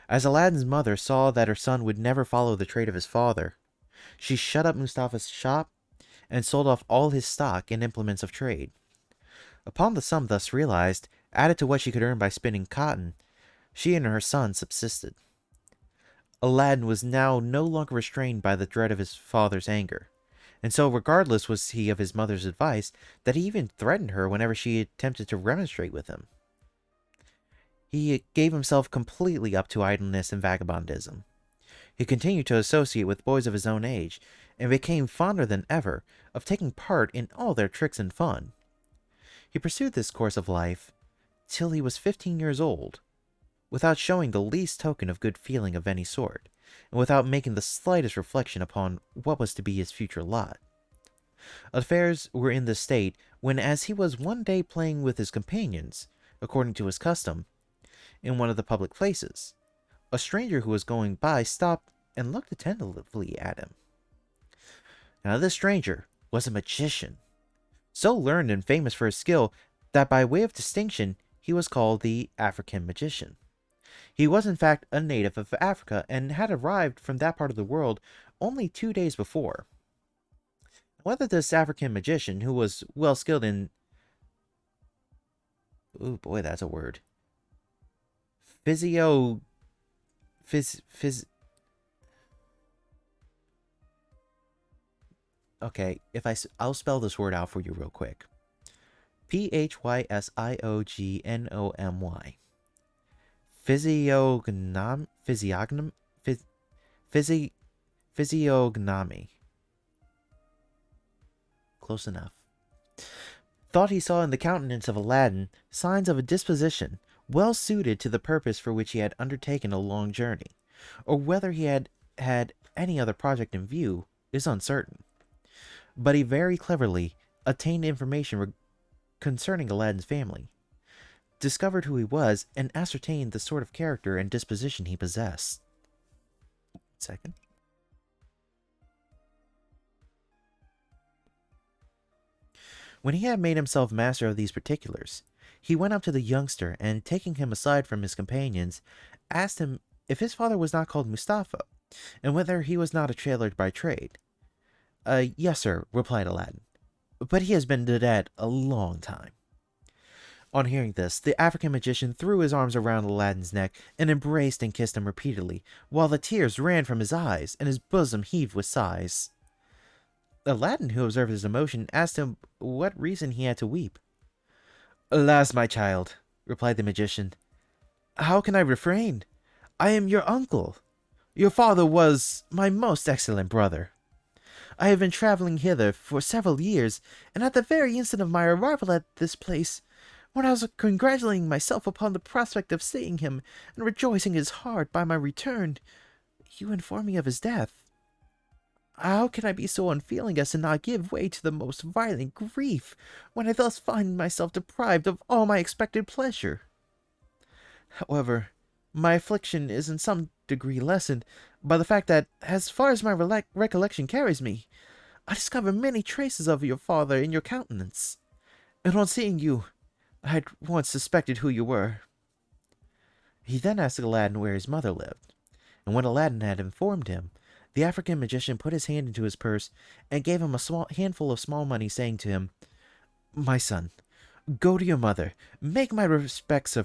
As Aladdin's mother saw that her son would never follow the trade of his father, she shut up Mustafa's shop and sold off all his stock and implements of trade. Upon the sum thus realized, added to what she could earn by spinning cotton, she and her son subsisted. Aladdin was now no longer restrained by the dread of his father's anger, and so regardless was he of his mother's advice that he even threatened her whenever she attempted to remonstrate with him. He gave himself completely up to idleness and vagabondism. He continued to associate with boys of his own age, and became fonder than ever of taking part in all their tricks and fun. He pursued this course of life till he was 15 years old, without showing the least token of good feeling of any sort, and without making the slightest reflection upon what was to be his future lot. Affairs were in this state when, as he was one day playing with his companions, according to his custom, in one of the public places, A stranger who was going by stopped and looked attentively at him. Now, this stranger was a magician, so learned and famous for his skill that by way of distinction, he was called the African magician. He was in fact a native of Africa and had arrived from that part of the world only 2 days before. Whether this African magician, who was well skilled in, oh boy, that's a word, physio, phys, phys, okay, I'll spell this word out for you real quick. Physiognomy. Physiognomy. Close enough. Thought he saw in the countenance of Aladdin signs of a disposition well suited to the purpose for which he had undertaken a long journey, or whether he had any other project in view is uncertain. But he very cleverly obtained information concerning Aladdin's family, discovered who he was, and ascertained the sort of character and disposition he possessed. Second. When he had made himself master of these particulars, he went up to the youngster and, taking him aside from his companions, asked him if his father was not called Mustafa, and whether he was not a tailor by trade. Yes, sir, replied Aladdin, but he has been dead a long time. On hearing this, the African magician threw his arms around Aladdin's neck and embraced and kissed him repeatedly, while the tears ran from his eyes and his bosom heaved with sighs. Aladdin, who observed his emotion, asked him what reason he had to weep. Alas, my child, replied the magician, how can I refrain? I am your uncle. Your father was my most excellent brother. I have been traveling hither for several years, and at the very instant of my arrival at this place, when I was congratulating myself upon the prospect of seeing him and rejoicing his heart by my return, you inform me of his death. How can I be so unfeeling as to not give way to the most violent grief when I thus find myself deprived of all my expected pleasure? However, my affliction is in some degree lessened by the fact that, as far as my recollection carries me, I discover many traces of your father in your countenance, and on seeing you, I had once suspected who you were. He then asked Aladdin where his mother lived, and when Aladdin had informed him, the African magician put his hand into his purse and gave him a small handful of small money, saying to him, My son, go to your mother, make my respects to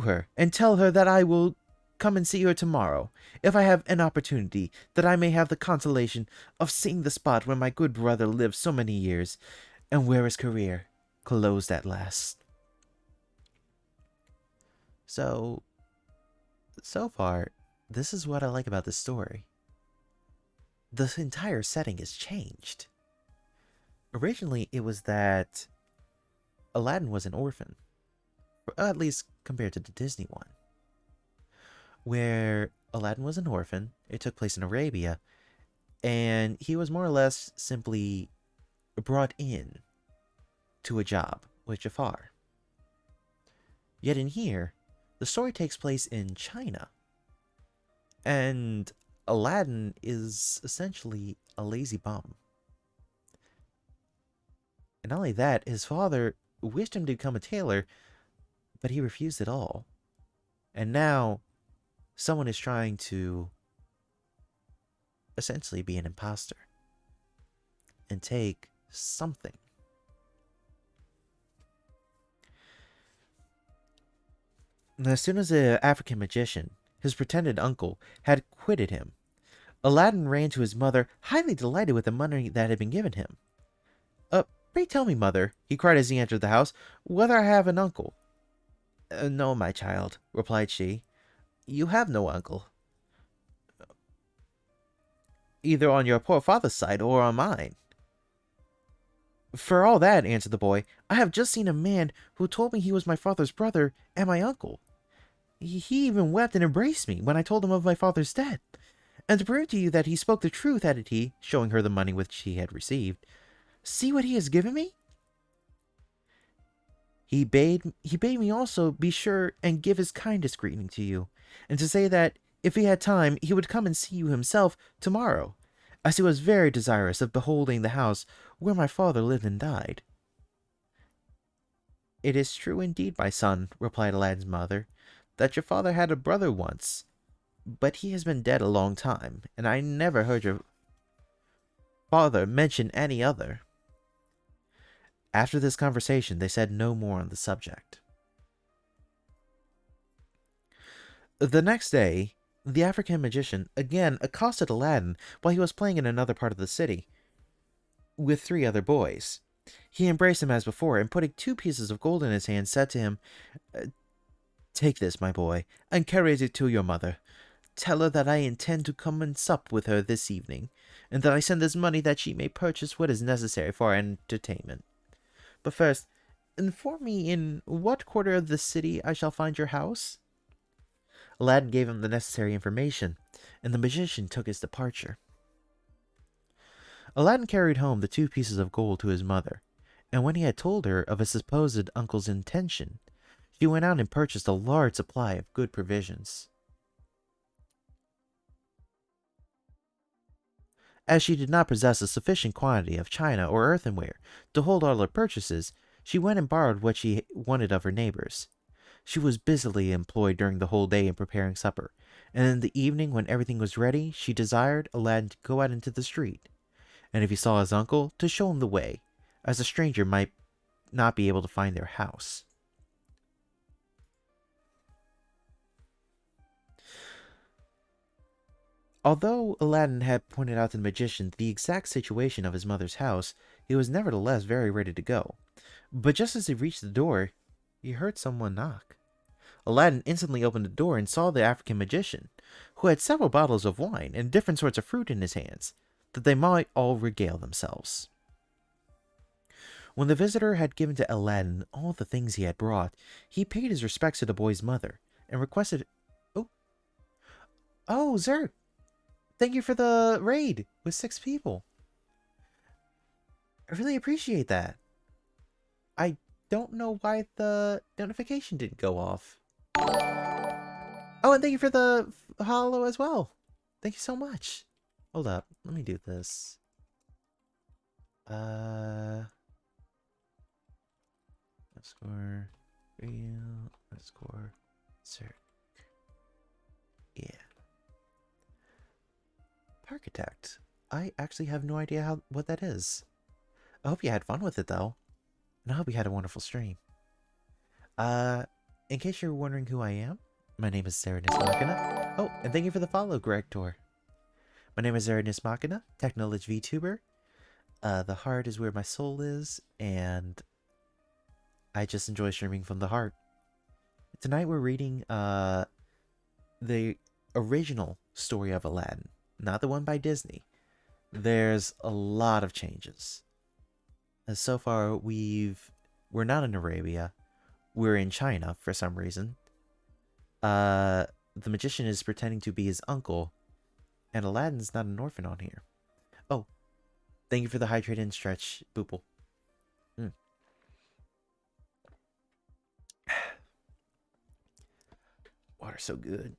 her, and tell her that I will come and see her tomorrow, if I have an opportunity, that I may have the consolation of seeing the spot where my good brother lived so many years, and where his career closed at last. So far, this is what I like about this story. The entire setting has changed. Originally, it was that Aladdin was an orphan, at least compared to the Disney one, where Aladdin was an orphan. It took place in Arabia, and he was more or less simply brought in to a job with Jafar. Yet in here, the story takes place in China, and Aladdin is essentially a lazy bum. And not only that, his father wished him to become a tailor, but he refused it all. And now, someone is trying to essentially be an imposter and take something. And as soon as the African magician, his pretended uncle, had quitted him, Aladdin ran to his mother, highly delighted with the money that had been given him. Pray tell me, mother, he cried as he entered the house, whether I have an uncle. No, my child, replied she. You have no uncle. Either on your poor father's side or on mine. For all that, answered the boy, I have just seen a man who told me he was my father's brother and my uncle. He even wept and embraced me when I told him of my father's death. And to prove to you that he spoke the truth, added he, showing her the money which he had received, see what he has given me? He bade me also be sure and give his kindest greeting to you, and to say that if he had time he would come and see you himself tomorrow, as he was very desirous of beholding the house where my father lived and died. It is true indeed, my son, replied Aladdin's mother, that your father had a brother once, but he has been dead a long time, and I never heard your father mention any other. After this conversation, they said no more on the subject. The next day, the African magician again accosted Aladdin while he was playing in another part of the city with 3 other boys. He embraced him as before, and putting 2 pieces of gold in his hand, said to him, "Take this, my boy, and carry it to your mother. Tell her that I intend to come and sup with her this evening, and that I send this money that she may purchase what is necessary for our entertainment. But first, inform me in what quarter of the city I shall find your house." Aladdin gave him the necessary information, and the magician took his departure. Aladdin carried home the 2 pieces of gold to his mother, and when he had told her of his supposed uncle's intention, she went out and purchased a large supply of good provisions. As she did not possess a sufficient quantity of china or earthenware to hold all her purchases, she went and borrowed what she wanted of her neighbors. She was busily employed during the whole day in preparing supper, and in the evening, when everything was ready, she desired Aladdin to go out into the street, and if he saw his uncle, to show him the way, as a stranger might not be able to find their house. Although Aladdin had pointed out to the magician the exact situation of his mother's house, he was nevertheless very ready to go. But just as he reached the door, he heard someone knock. Aladdin instantly opened the door and saw the African magician, who had several bottles of wine and different sorts of fruit in his hands, that they might all regale themselves. When the visitor had given to Aladdin all the things he had brought, he paid his respects to the boy's mother, and requested... Oh, oh, Zerk! Thank you for the raid with 6 people. I really appreciate that. I don't know why the notification didn't go off. Oh, and thank you for the hollow as well. Thank you so much. Hold up. Let me do this. Score real. Score Zerk. Yeah. Architect. I actually have no idea what that is. I hope you had fun with it though. And I hope you had a wonderful stream. In case you're wondering who I am, my name is Serenus Machina. Oh, and thank you for the follow, Gregtor. My name is Serenus Machina, Technology VTuber. The heart is where my soul is, and I just enjoy streaming from the heart. Tonight we're reading the original story of Aladdin, not the one by Disney. There's a lot of changes. And so far we're not in Arabia. We're in China for some reason. The magician is pretending to be his uncle, and Aladdin's not an orphan on here. Oh, thank you for the hydrate and stretch, Boople. Water's so good.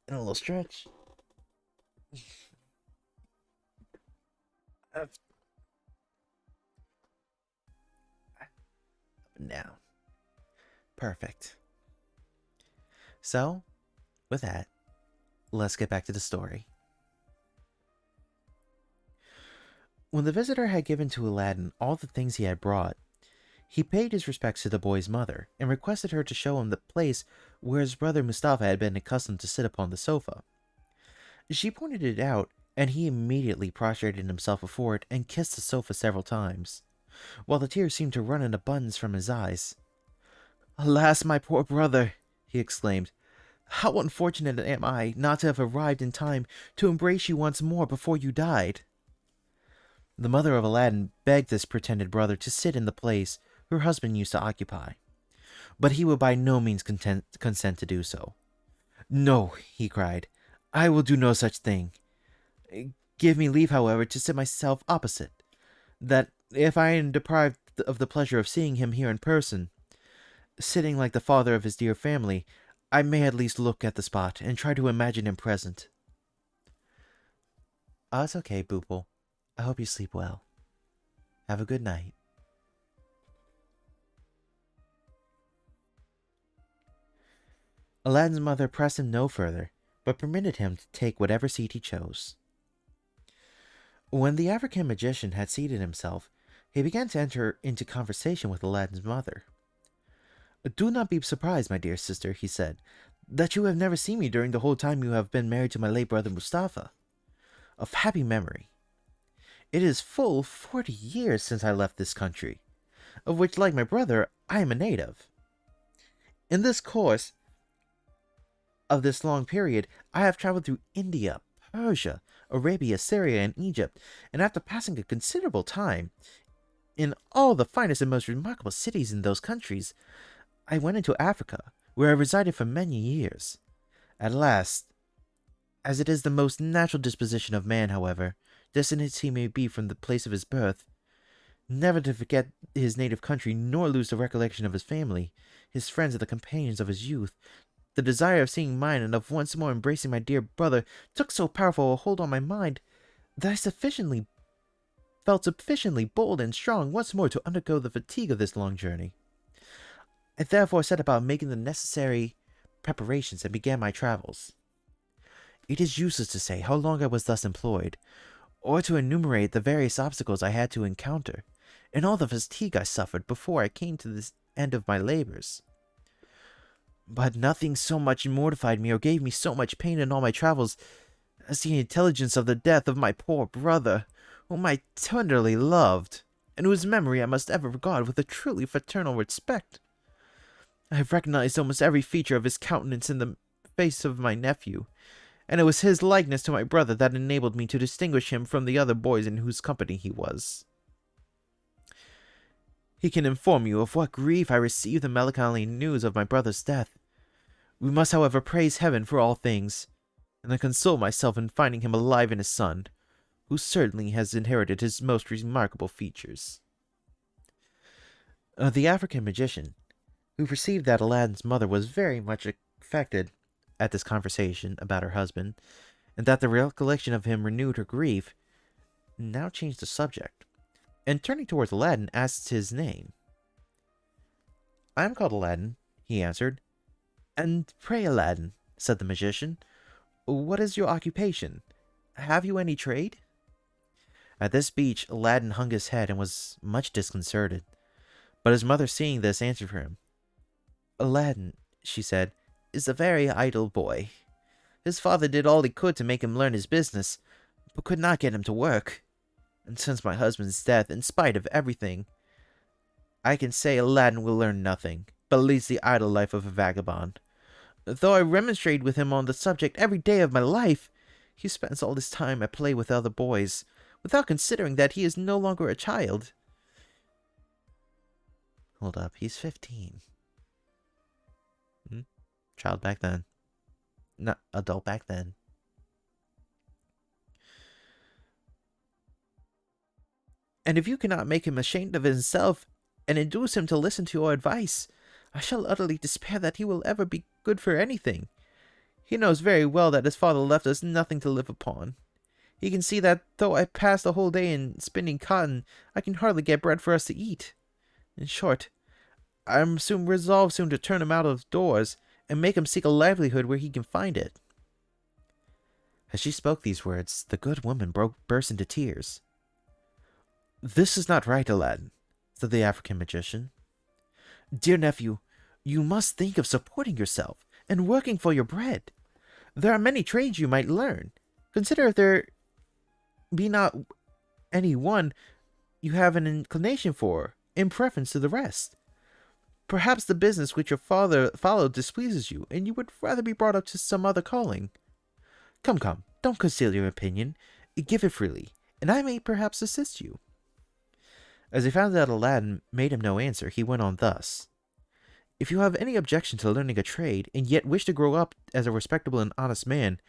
And a little stretch. Up and down. Perfect. So, with that, let's get back to the story. When the visitor had given to Aladdin all the things he had brought, he paid his respects to the boy's mother, and requested her to show him the place where his brother Mustafa had been accustomed to sit upon the sofa. She pointed it out, and he immediately prostrated himself before it and kissed the sofa several times, while the tears seemed to run in abundance from his eyes. "Alas, my poor brother!" he exclaimed. "How unfortunate am I not to have arrived in time to embrace you once more before you died." The mother of Aladdin begged this pretended brother to sit in the place her husband used to occupy, but he would by no means consent to do so. "No," he cried, "I will do no such thing. Give me leave, however, to sit myself opposite, that if I am deprived of the pleasure of seeing him here in person, Sitting like the father of his dear family, I may at least look at the spot and try to imagine him present. Oh, it's okay, Boople. I hope you sleep well. Have a good night. Aladdin's mother pressed him no further, but permitted him to take whatever seat he chose. When the African magician had seated himself, he began to enter into conversation with Aladdin's mother. "Do not be surprised, my dear sister," he said, "that you have never seen me during the whole time you have been married to my late brother Mustafa. Of happy memory. It is full 40 years since I left this country, of which, like my brother, I am a native. In this course of this long period, I have traveled through India, Persia, Arabia, Syria, and Egypt, and after passing a considerable time in all the finest and most remarkable cities in those countries, I went into Africa, where I resided for many years. At last, as it is the most natural disposition of man, however, distant as he may be from the place of his birth, never to forget his native country, nor lose the recollection of his family, his friends, and the companions of his youth, the desire of seeing mine and of once more embracing my dear brother took so powerful a hold on my mind that I felt sufficiently bold and strong once more to undergo the fatigue of this long journey. I therefore set about making the necessary preparations and began my travels. It is useless to say how long I was thus employed, or to enumerate the various obstacles I had to encounter, and all the fatigue I suffered before I came to this end of my labors. But nothing so much mortified me or gave me so much pain in all my travels as the intelligence of the death of my poor brother, whom I tenderly loved, and whose memory I must ever regard with a truly fraternal respect. I have recognized almost every feature of his countenance in the face of my nephew, and it was his likeness to my brother that enabled me to distinguish him from the other boys in whose company he was. He can inform you of what grief I received the melancholy news of my brother's death. We must, however, praise heaven for all things, and I console myself in finding him alive in his son, who certainly has inherited his most remarkable features." The African magician, who perceived that Aladdin's mother was very much affected at this conversation about her husband, and that the recollection of him renewed her grief, now changed the subject, and turning towards Aladdin, asked his name. "I am called Aladdin," he answered. "And pray, Aladdin," said the magician, "what is your occupation? Have you any trade?" At this speech, Aladdin hung his head and was much disconcerted, but his mother, seeing this, answered for him. "Aladdin," she said, "is a very idle boy. His father did all he could to make him learn his business, but could not get him to work. And since my husband's death, in spite of everything, I can say Aladdin will learn nothing, but leads the idle life of a vagabond. Though I remonstrate with him on the subject every day of my life, he spends all his time at play with other boys, without considering that he is no longer a child." Hold up, he's 15. Child back then. Not adult back then. "And if you cannot make him ashamed of himself, and induce him to listen to your advice, I shall utterly despair that he will ever be good for anything. He knows very well that his father left us nothing to live upon. He can see that though I pass the whole day in spinning cotton, I can hardly get bread for us to eat. In short, I am resolved soon to turn him out of doors, and make him seek a livelihood where he can find it." As she spoke these words, the good woman burst into tears. "This is not right, Aladdin," said the African magician. "Dear nephew, you must think of supporting yourself and working for your bread. There are many trades you might learn. Consider if there be not any one you have an inclination for, in preference to the rest. Perhaps the business which your father followed displeases you, and you would rather be brought up to some other calling. Come, don't conceal your opinion. Give it freely, and I may perhaps assist you." As he found that Aladdin made him no answer, he went on thus. "If you have any objection to learning a trade, and yet wish to grow up as a respectable and honest man,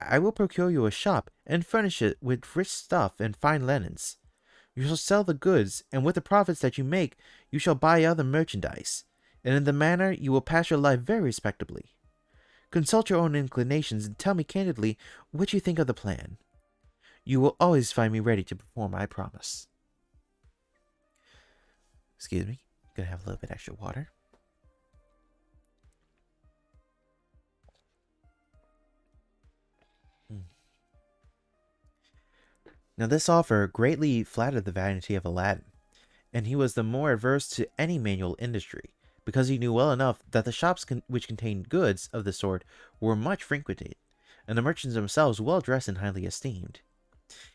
I will procure you a shop, and furnish it with rich stuff and fine linens. You shall sell the goods, and with the profits that you make, you shall buy other merchandise. and in the manner you will pass your life very respectably. Consult your own inclinations and tell me candidly what you think of the plan. You will always find me ready to perform, I promise. Excuse me. Gonna have a little bit extra water. Now this offer greatly flattered the vanity of Aladdin, and he was the more averse to any manual industry, because he knew well enough that the shops which contained goods of the sort were much frequented, and the merchants themselves well dressed and highly esteemed.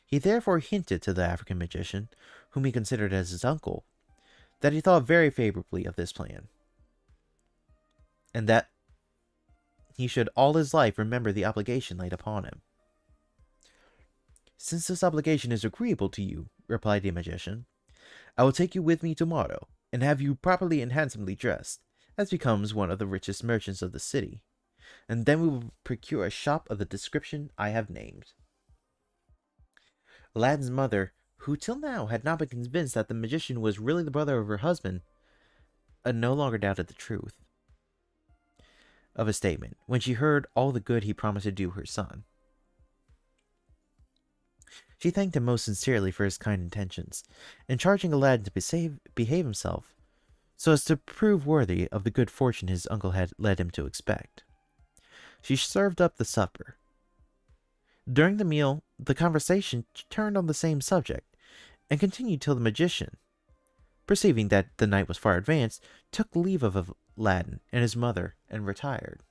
He therefore hinted to the African magician, whom he considered as his uncle, that he thought very favorably of this plan, and that he should all his life remember the obligation laid upon him. "Since this obligation is agreeable to you," replied the magician, "I will take you with me tomorrow, and have you properly and handsomely dressed, as becomes one of the richest merchants of the city, and then we will procure a shop of the description I have named." Aladdin's mother, who till now had not been convinced that the magician was really the brother of her husband, no longer doubted the truth of his statement when she heard all the good he promised to do her son. She thanked him most sincerely for his kind intentions, and charging Aladdin to behave himself, so as to prove worthy of the good fortune his uncle had led him to expect, she served up the supper. During the meal, the conversation turned on the same subject, and continued till the magician, perceiving that the night was far advanced, took leave of Aladdin and his mother and retired.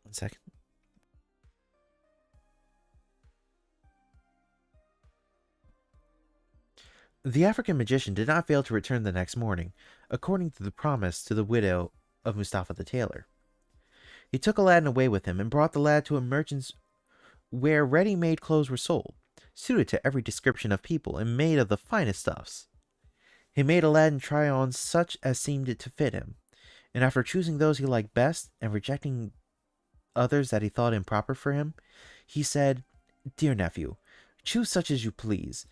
1 second. The African magician did not fail to return the next morning, according to the promise to the widow of Mustafa the tailor. He took Aladdin away with him and brought the lad to a merchant's where ready-made clothes were sold, suited to every description of people and made of the finest stuffs. He made Aladdin try on such as seemed to fit him, and after choosing those he liked best and rejecting others that he thought improper for him, he said, "Dear nephew, choose such as please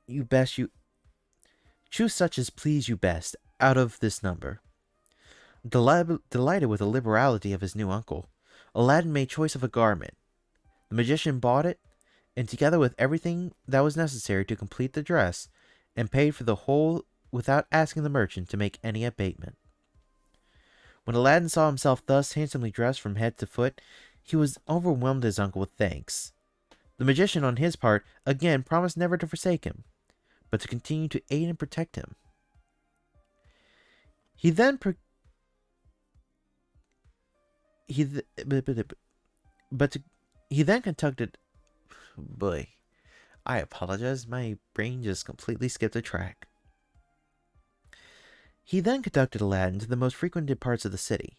you best out of this number." Delighted with the liberality of his new uncle, Aladdin made choice of a garment. The magician bought it, and together with everything that was necessary to complete the dress, and paid for the whole without asking the merchant to make any abatement. When Aladdin saw himself thus handsomely dressed from head to foot, he was overwhelmed his uncle with thanks. The magician, on his part, again promised never to forsake him, but to continue to aid and protect him. He then conducted. Boy, I apologize. My brain just completely skipped a track. He then conducted Aladdin to the most frequented parts of the city,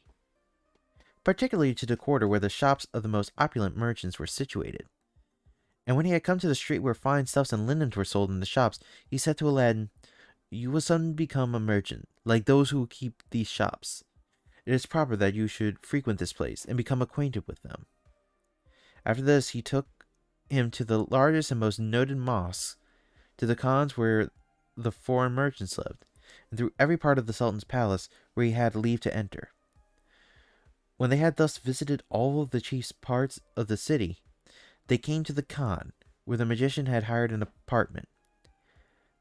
particularly to the quarter where the shops of the most opulent merchants were situated. And when he had come to the street where fine stuffs and linens were sold in the shops, he said to Aladdin, "You will soon become a merchant, like those who keep these shops. It is proper that you should frequent this place and become acquainted with them." After this, he took him to the largest and most noted mosques, to the khans where the foreign merchants lived, and through every part of the Sultan's palace where he had leave to enter. When they had thus visited all of the chief parts of the city, they came to the khan, where the magician had hired an apartment.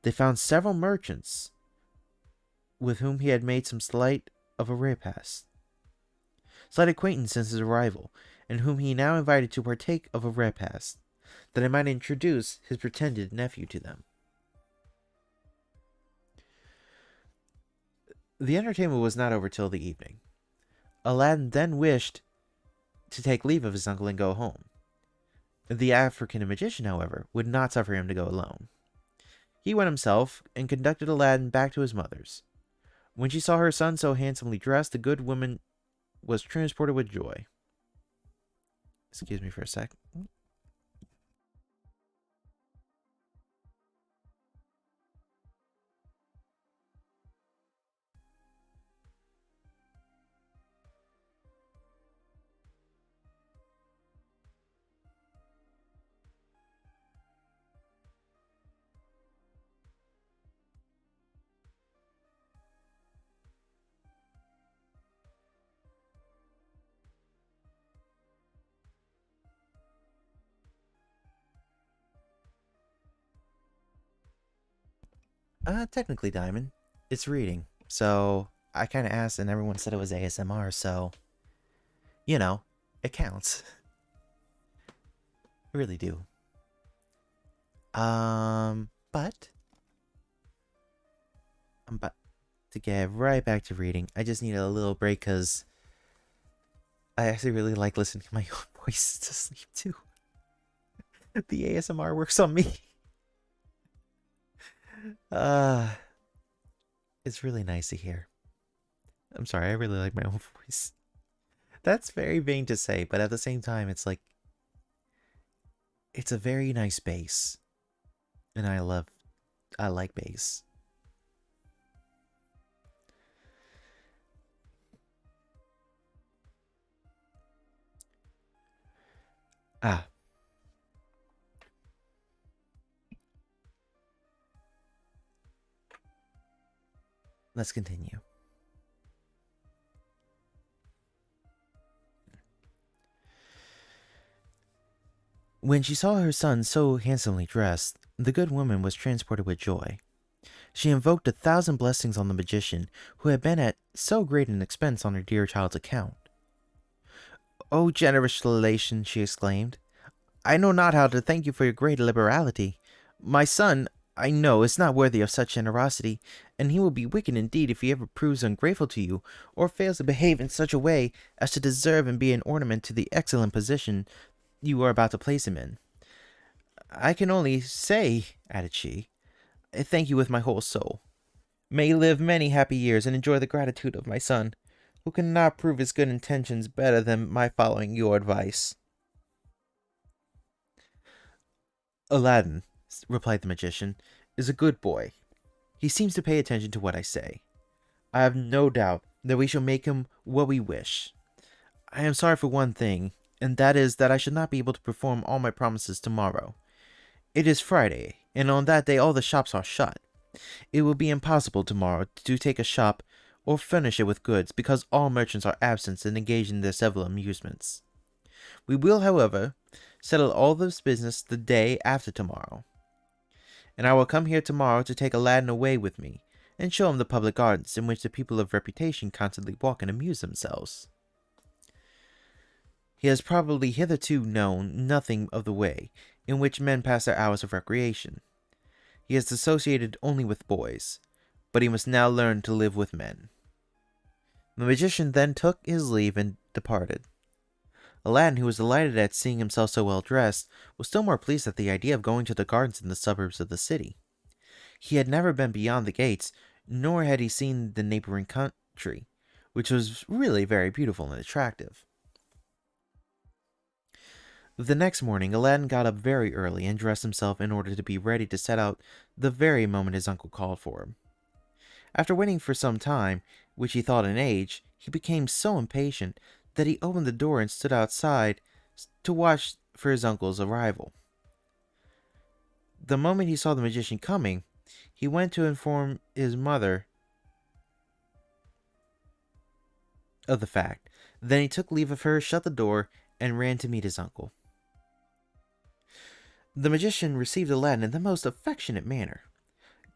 They found several merchants with whom he had made some slight acquaintance since his arrival, and whom he now invited to partake of a repast, that he might introduce his pretended nephew to them. The entertainment was not over till the evening. Aladdin then wished to take leave of his uncle and go home. The African magician, however, would not suffer him to go alone. He went himself and conducted Aladdin back to his mother's. When she saw her son so handsomely dressed, the good woman was transported with joy. Excuse me for a sec. Technically, Diamond. It's reading. So, I kind of asked and everyone said it was ASMR, so, you know, it counts. I really do. But I'm about to get right back to reading. I just need a little break because I actually really like listening to my own voice to sleep too. The ASMR works on me. Uh, it's really nice to hear. I'm sorry, I really like my own voice. That's very vain to say, but at the same time, it's like, it's a very nice bass. And I like bass. Ah, let's continue. When she saw her son so handsomely dressed, the good woman was transported with joy. She invoked 1,000 blessings on the magician, who had been at so great an expense on her dear child's account. "O generous relation," she exclaimed, "I know not how to thank you for your great liberality. My son, I know, is not worthy of such generosity, and he will be wicked indeed if he ever proves ungrateful to you, or fails to behave in such a way as to deserve and be an ornament to the excellent position you are about to place him in. I can only say," added she, "I thank you with my whole soul. May he live many happy years and enjoy the gratitude of my son, who cannot prove his good intentions better than my following your advice." "Aladdin," replied the magician, "is a good boy. He seems to pay attention to what I say. I have no doubt that we shall make him what we wish. I am sorry for one thing, and that is that I should not be able to perform all my promises tomorrow. It is Friday, and on that day all the shops are shut. It will be impossible tomorrow to take a shop or furnish it with goods, because all merchants are absent and engaged in their several amusements. We will, however, settle all this business the day after tomorrow, and I will come here tomorrow to take Aladdin away with me, and show him the public gardens in which the people of reputation constantly walk and amuse themselves. He has probably hitherto known nothing of the way in which men pass their hours of recreation. He has associated only with boys, but he must now learn to live with men." The magician then took his leave and departed. Aladdin, who was delighted at seeing himself so well dressed, was still more pleased at the idea of going to the gardens in the suburbs of the city. He had never been beyond the gates, nor had he seen the neighboring country, which was really very beautiful and attractive. The next morning, Aladdin got up very early and dressed himself in order to be ready to set out the very moment his uncle called for him. After waiting for some time, which he thought an age, he became so impatient that he opened the door and stood outside to watch for his uncle's arrival. The moment he saw the magician coming, he went to inform his mother of the fact. Then he took leave of her, shut the door, and ran to meet his uncle. The magician received Aladdin in the most affectionate manner.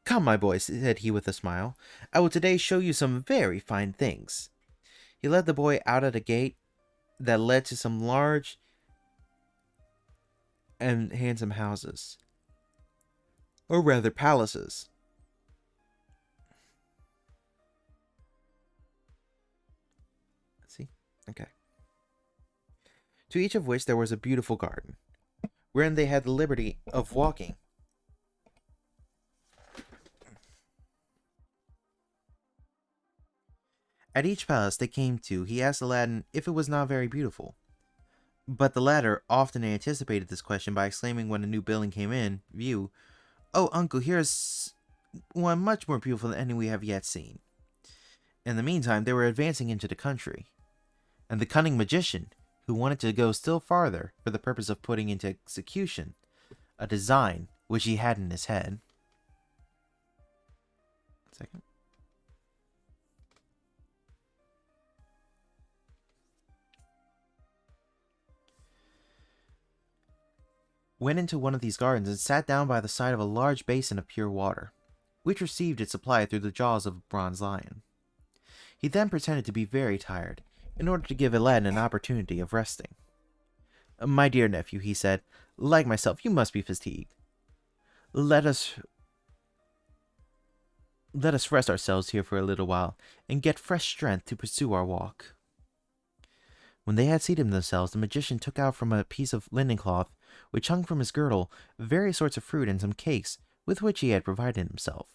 "Come, my boy," said he with a smile, "I will today show you some very fine things." He led the boy out at a gate that led to some large and handsome houses, or rather palaces. Let's see. Okay. To each of which there was a beautiful garden, wherein they had the liberty of walking. At each palace they came to, he asked Aladdin if it was not very beautiful. But the latter often anticipated this question by exclaiming when a new building came in view, "Oh, uncle, here is one much more beautiful than any we have yet seen." In the meantime, they were advancing into the country, and the cunning magician, who wanted to go still farther for the purpose of putting into execution a design which he had in his head. 1 second. Went into one of these gardens and sat down by the side of a large basin of pure water. which received its supply through the jaws of a bronze lion. He then pretended to be very tired, in order to give Aladdin an opportunity of resting. "My dear nephew," he said, "like myself, you must be fatigued. Let us rest ourselves here for a little while, and get fresh strength to pursue our walk." When they had seated themselves, the magician took out from a piece of linen cloth, which hung from his girdle, various sorts of fruit and some cakes, with which he had provided himself.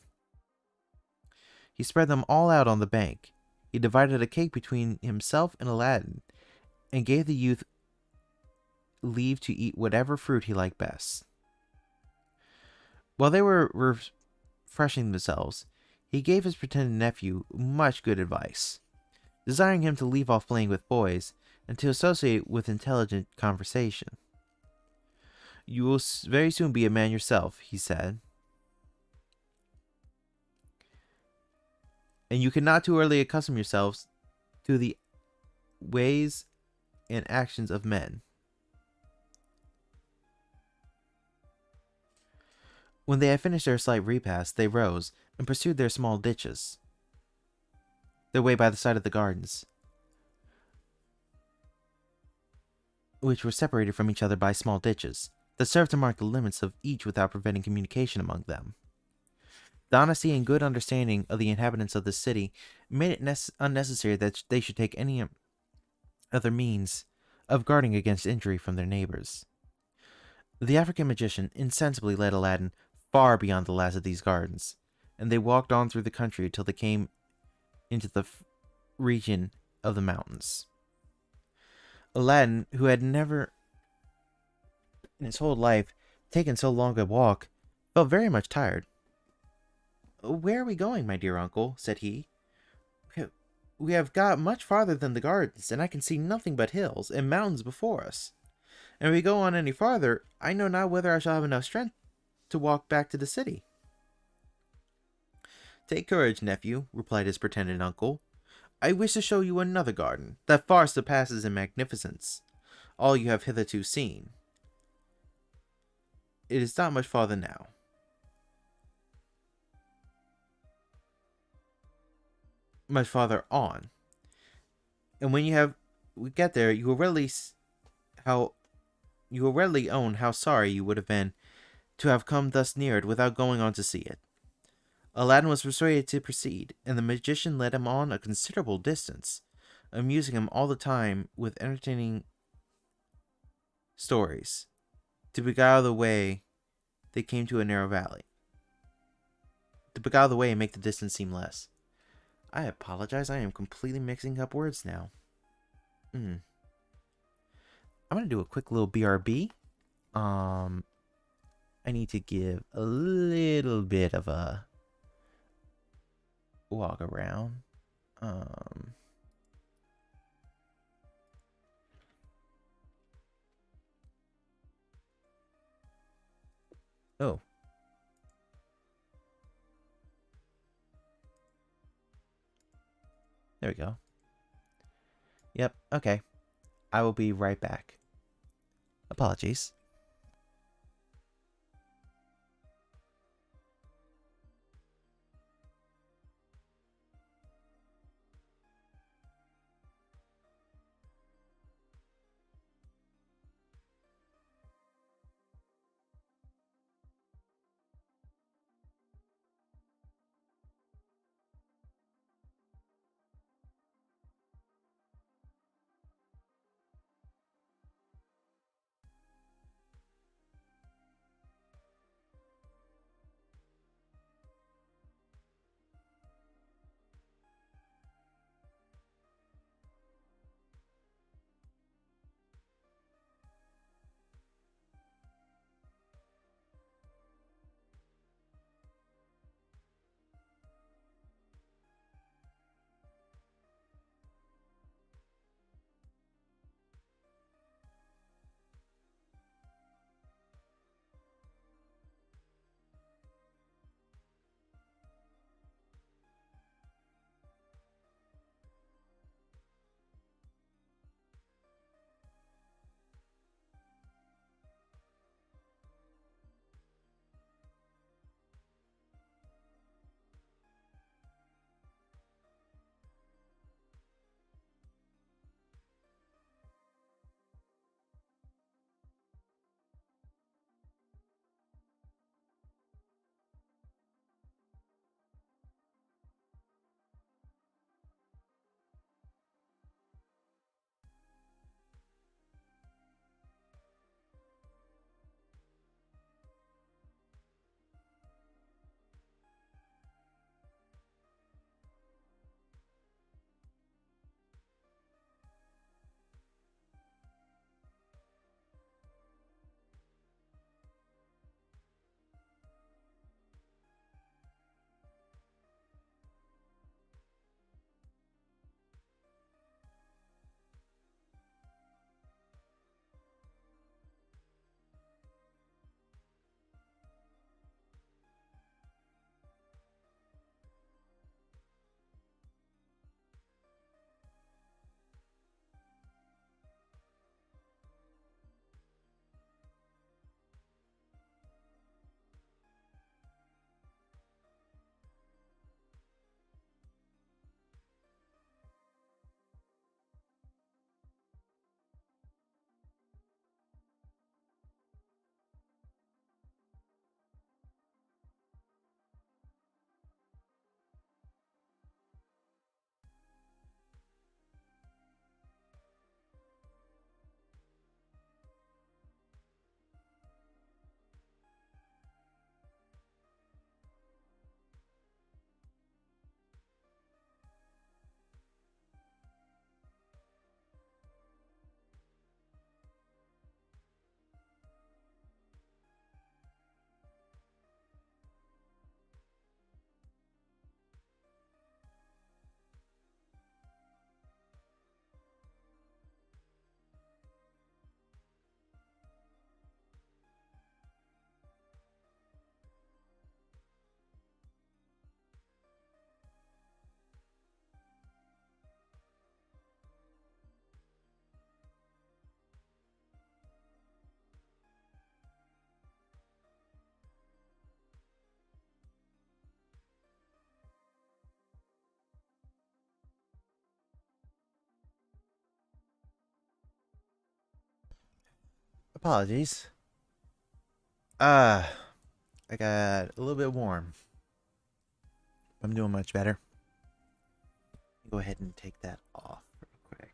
He spread them all out on the bank. He divided a cake between himself and Aladdin, and gave the youth leave to eat whatever fruit he liked best. While they were refreshing themselves, he gave his pretended nephew much good advice, desiring him to leave off playing with boys and to associate with intelligent conversation. "You will very soon be a man yourself," he said, "and you cannot too early accustom yourselves to the ways and actions of men." When they had finished their slight repast, they rose and pursued their way by the side of the gardens, which were separated from each other by small ditches, that served to mark the limits of each without preventing communication among them. The honesty and good understanding of the inhabitants of the city made it unnecessary that they should take any other means of guarding against injury from their neighbors. The African magician insensibly led Aladdin far beyond the last of these gardens, and they walked on through the country till they came into the region of the mountains. Aladdin, who had never in his whole life taken so long a walk, felt very much tired. "Where are we going, my dear uncle?" said he. "We have got much farther than the gardens, and I can see nothing but hills and mountains before us. And if we go on any farther, I know not whether I shall have enough strength to walk back to the city." "Take courage, nephew," replied his pretended uncle. "I wish to show you another garden that far surpasses in magnificence all you have hitherto seen. It is not much farther now." "Much farther on. And when we get there, you will readily own how sorry you would have been to have come thus near it without going on to see it." Aladdin was persuaded to proceed, and the magician led him on a considerable distance, amusing him all the time with entertaining stories. To beguile the way, they came to a narrow valley. To beguile the way and make the distance seem less. I apologize, I am completely mixing up words now. I'm going to do a quick little BRB. I need to give a little bit of a walk around. Oh. There we go. Yep, okay. I will be right back. Apologies. Apologies. I got a little bit warm. I'm doing much better. Go ahead and take that off real quick.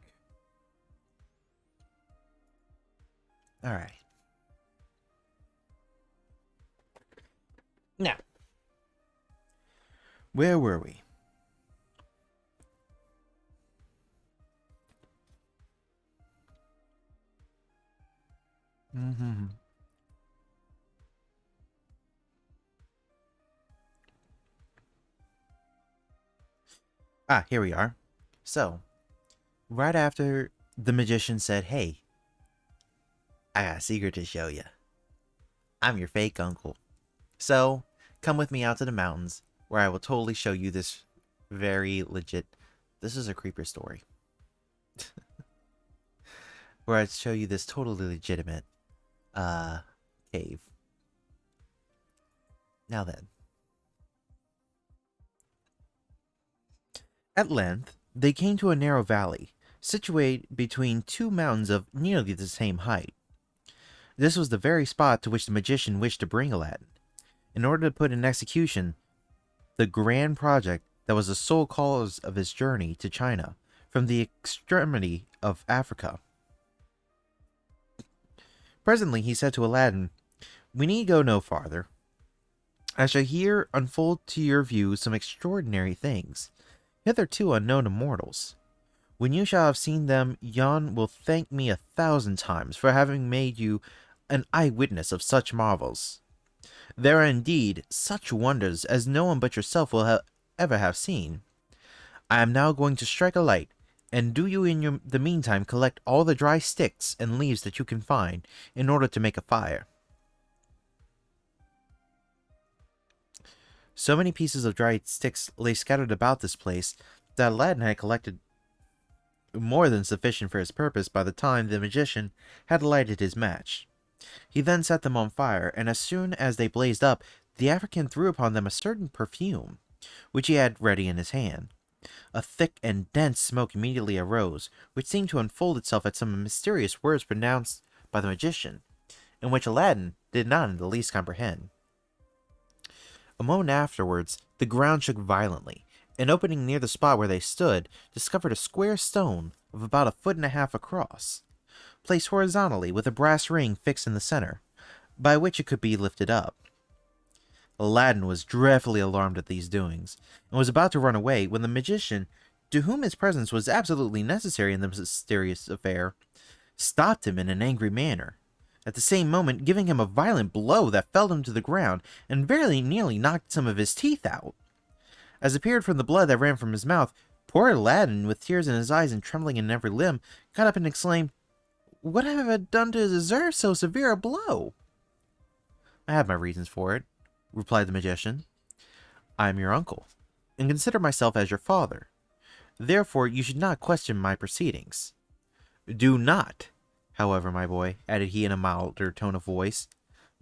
Alright. Now, where were we? Here we are. So, right after the magician said, "Hey, I got a secret to show you. I'm your fake uncle. So, come with me out to the mountains where I will totally show you this very legit. This is a creeper story. Where I show you this totally legitimate cave. Now then. At length, they came to a narrow valley, situated between two mountains of nearly the same height. This was the very spot to which the magician wished to bring Aladdin, in order to put in execution the grand project that was the sole cause of his journey to China from the extremity of Africa. Presently he said to Aladdin, "We need go no farther. I shall here unfold to your view some extraordinary things, hitherto unknown to mortals. When you shall have seen them, yon will thank me 1,000 times for having made you an eyewitness of such marvels. There are indeed such wonders as no one but yourself will ever have seen. I am now going to strike a light, and do you in the meantime collect all the dry sticks and leaves that you can find, in order to make a fire." So many pieces of dried sticks lay scattered about this place that Aladdin had collected more than sufficient for his purpose by the time the magician had lighted his match. He then set them on fire, and as soon as they blazed up, the African threw upon them a certain perfume, which he had ready in his hand. A thick and dense smoke immediately arose, which seemed to unfold itself at some mysterious words pronounced by the magician, and which Aladdin did not in the least comprehend. A moment afterwards, the ground shook violently, and opening near the spot where they stood, discovered a square stone of about 1.5 feet across, placed horizontally with a brass ring fixed in the center, by which it could be lifted up. Aladdin was dreadfully alarmed at these doings, and was about to run away, when the magician, to whom his presence was absolutely necessary in the mysterious affair, stopped him in an angry manner, at the same moment giving him a violent blow that felled him to the ground, and very nearly knocked some of his teeth out. As appeared from the blood that ran from his mouth, poor Aladdin, with tears in his eyes and trembling in every limb, got up and exclaimed, "What have I done to deserve so severe a blow?" "I have my reasons for it," replied the magician. "I am your uncle, and consider myself as your father. Therefore you should not question my proceedings. Do not, however, my boy," added he in a milder tone of voice,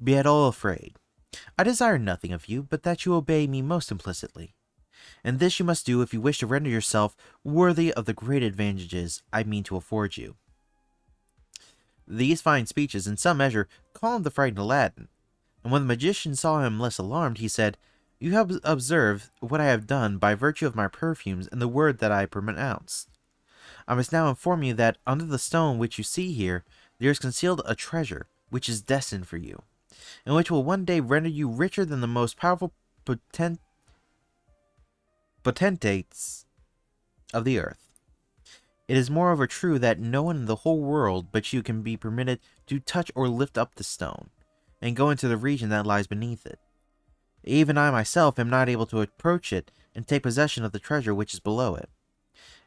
"be at all afraid. I desire nothing of you but that you obey me most implicitly. And this you must do if you wish to render yourself worthy of the great advantages I mean to afford you." These fine speeches in some measure calmed the frightened Aladdin, and when the magician saw him less alarmed, he said, "You have observed what I have done by virtue of my perfumes and the word that I pronounced. I must now inform you that under the stone which you see here, there is concealed a treasure which is destined for you, and which will one day render you richer than the most powerful potentates of the earth. It is moreover true that no one in the whole world but you can be permitted to touch or lift up the stone, and go into the region that lies beneath it. Even I myself am not able to approach it and take possession of the treasure which is below it.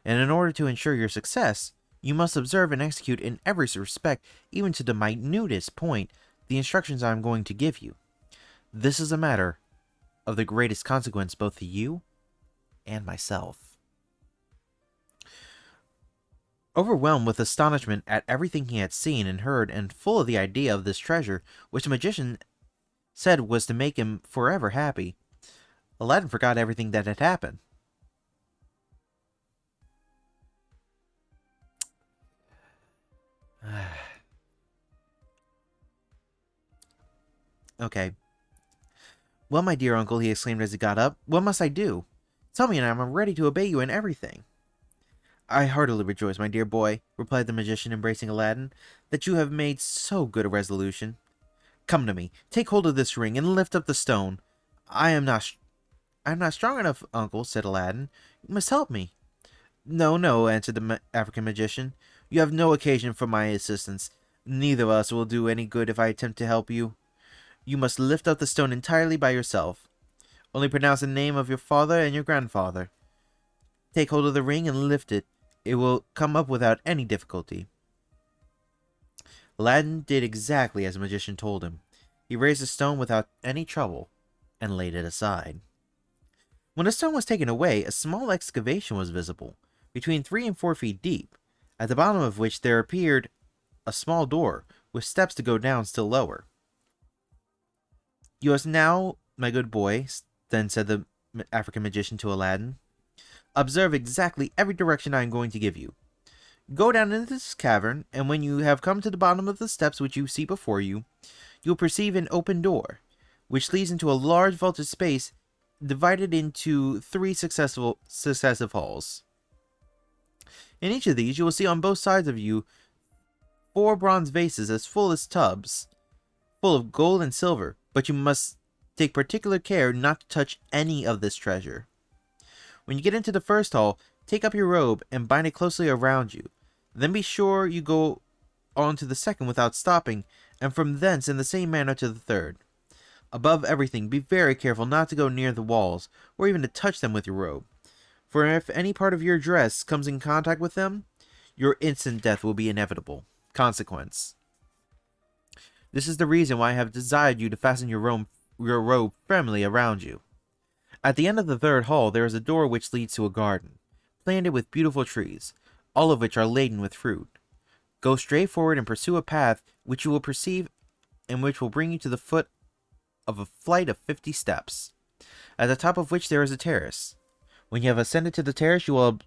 And in order to ensure your success, you must observe and execute in every respect, even to the minutest point, the instructions I am going to give you. This is a matter of the greatest consequence both to you and myself." Overwhelmed with astonishment at everything he had seen and heard, and full of the idea of this treasure, which the magician said was to make him forever happy, Aladdin forgot everything that had happened. Okay. Well, my dear uncle, he exclaimed as he got up, what must I do? Tell me, and I am ready to obey you in everything. I heartily rejoice, my dear boy, replied the magician, embracing Aladdin, that you have made so good a resolution. Come to me, take hold of this ring, and lift up the stone. I am not strong enough, uncle, said Aladdin. You must help me. No, no, answered the African magician. You have no occasion for my assistance. Neither of us will do any good if I attempt to help you. You must lift up the stone entirely by yourself. Only pronounce the name of your father and your grandfather. Take hold of the ring and lift it. It will come up without any difficulty. Aladdin did exactly as the magician told him. He raised the stone without any trouble and laid it aside. When the stone was taken away, a small excavation was visible, between 3 and 4 feet deep, at the bottom of which there appeared a small door, with steps to go down still lower. You must now, my good boy, then said the African magician to Aladdin, observe exactly every direction I am going to give you. Go down into this cavern, and when you have come to the bottom of the steps which you see before you, you will perceive an open door, which leads into a large vaulted space divided into 3 successive halls. In each of these, you will see on both sides of you 4 bronze vases as full as tubs, full of gold and silver, but you must take particular care not to touch any of this treasure. When you get into the first hall, take up your robe and bind it closely around you. Then be sure you go on to the second without stopping, and from thence in the same manner to the third. Above everything, be very careful not to go near the walls, or even to touch them with your robe. For if any part of your dress comes in contact with them, your instant death will be inevitable. Consequence. This is the reason why I have desired you to fasten your robe firmly around you. At the end of the third hall, there is a door which leads to a garden, planted with beautiful trees, all of which are laden with fruit. Go straight forward and pursue a path which you will perceive and which will bring you to the foot of a flight of 50 steps, at the top of which there is a terrace. When you have ascended to the terrace, you will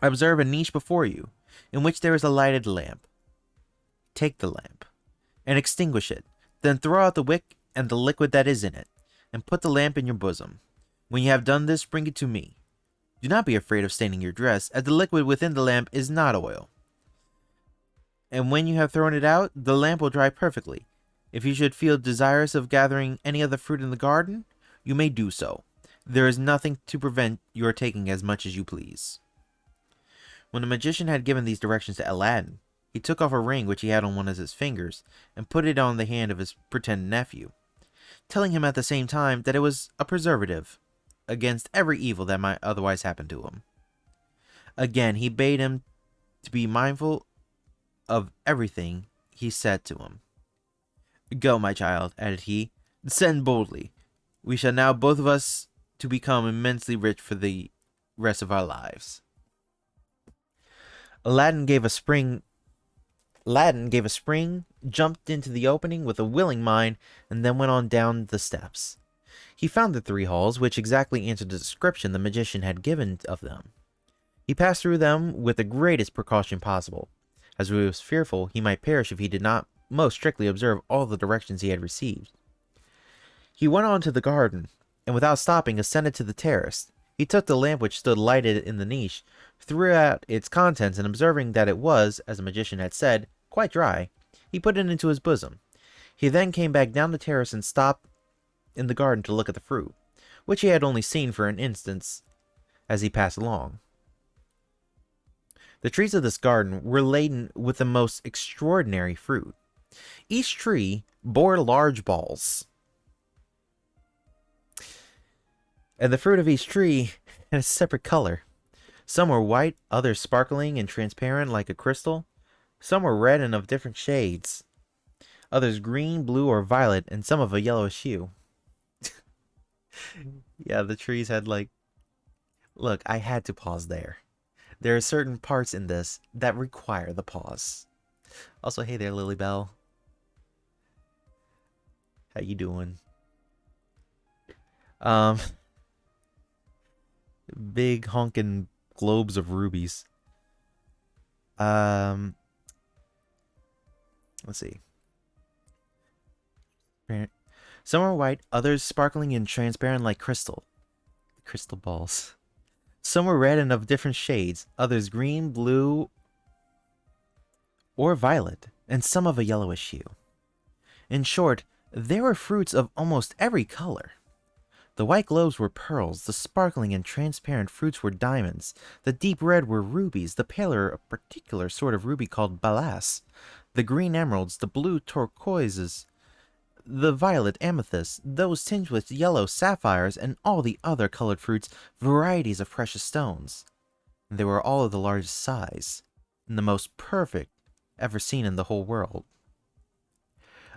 observe a niche before you, in which there is a lighted lamp. Take the lamp, and extinguish it, then throw out the wick and the liquid that is in it, and put the lamp in your bosom. When you have done this, bring it to me. Do not be afraid of staining your dress, as the liquid within the lamp is not oil. And when you have thrown it out, the lamp will dry perfectly. If you should feel desirous of gathering any of the fruit in the garden, you may do so. There is nothing to prevent your taking as much as you please. When the magician had given these directions to Aladdin, he took off a ring which he had on one of his fingers, and put it on the hand of his pretended nephew, telling him at the same time that it was a preservative against every evil that might otherwise happen to him. Again, he bade him to be mindful of everything he said to him. Go, my child, added he, descend boldly. We shall now both of us to become immensely rich for the rest of our lives. Aladdin gave a spring, jumped into the opening with a willing mind, and then went on down the steps. He found the 3 halls, which exactly answered the description the magician had given of them. He passed through them with the greatest precaution possible, as he was fearful he might perish if he did not most strictly observe all the directions he had received. He went on to the garden, and without stopping ascended to the terrace. He took the lamp which stood lighted in the niche, threw out its contents, and observing that it was, as the magician had said, quite dry, he put it into his bosom. He then came back down the terrace and stopped in the garden to look at the fruit, which he had only seen for an instant as he passed along. The trees of this garden were laden with the most extraordinary fruit. Each tree bore large balls, and the fruit of each tree had a separate color. Some were white, others sparkling and transparent like a crystal. Some were red and of different shades, others green, blue, or violet, and some of a yellowish hue. Yeah, the trees had Look, I had to pause there. There are certain parts in this that require the pause. Also, hey there, Lily Bell. How you doing? Big honkin' globes of rubies. Let's see. Some were white, others sparkling and transparent like crystal balls. Some were red and of different shades, others green, blue, or violet, and some of a yellowish hue. In short, there were fruits of almost every color. The white globes were pearls, the sparkling and transparent fruits were diamonds, the deep red were rubies, the paler a particular sort of ruby called balas, the green emeralds, the blue turquoises, the violet amethysts, those tinged with yellow sapphires, and all the other colored fruits, varieties of precious stones. They were all of the largest size, and the most perfect ever seen in the whole world.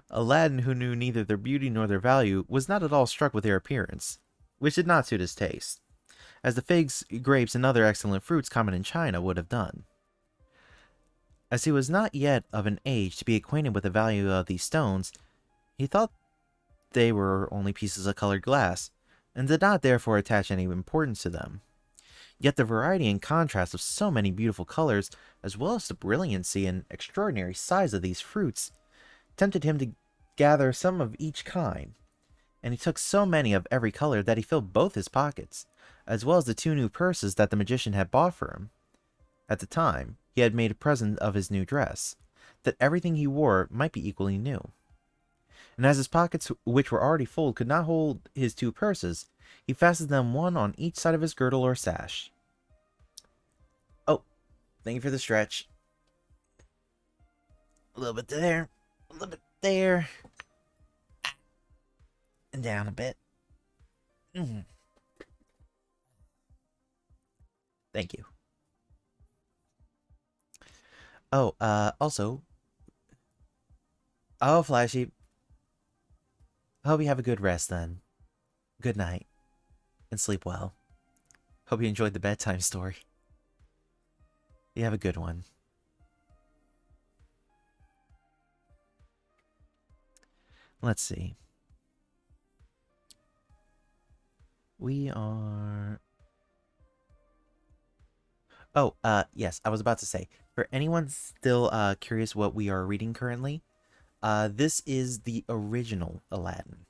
Aladdin, who knew neither their beauty nor their value, was not at all struck with their appearance, which did not suit his taste, as the figs, grapes, and other excellent fruits common in China would have done. As he was not yet of an age to be acquainted with the value of these stones, he thought they were only pieces of colored glass, and did not therefore attach any importance to them. Yet the variety and contrast of so many beautiful colors, as well as the brilliancy and extraordinary size of these fruits, tempted him to gather some of each kind, and he took so many of every color that he filled both his pockets, as well as the 2 new purses that the magician had bought for him. At the time, he had made a present of his new dress, that everything he wore might be equally new. And as his pockets, which were already full, could not hold his 2 purses, he fastened them one on each side of his girdle or sash. Oh, thank you for the stretch. A little bit there, a little bit there, and down a bit. Thank you. Oh, also, oh, Flashy, hope you have a good rest then. Good night, and sleep well. Hope you enjoyed the bedtime story. You have a good one. Let's see. We are... Oh, yes, I was about to say, for anyone still curious what we are reading currently, this is the original Aladdin.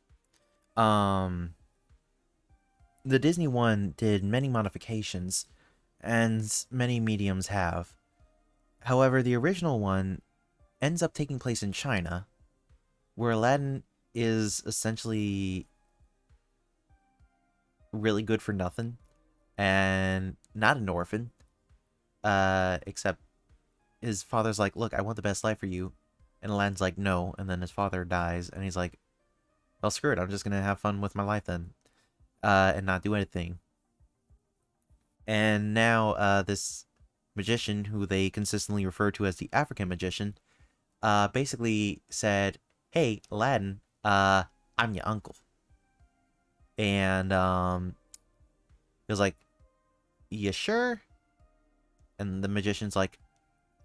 The Disney one did many modifications, and many mediums have. However, the original one ends up taking place in China, where Aladdin is essentially really good for nothing, and not an orphan, except his father's like, look, I want the best life for you, and Aladdin's like, no, and then his father dies, and he's like, well, screw it, I'm just gonna have fun with my life then, and not do anything. And now, this magician, who they consistently refer to as the African magician, basically said, hey, Aladdin, I'm your uncle. And, he was like, you sure? And the magician's like,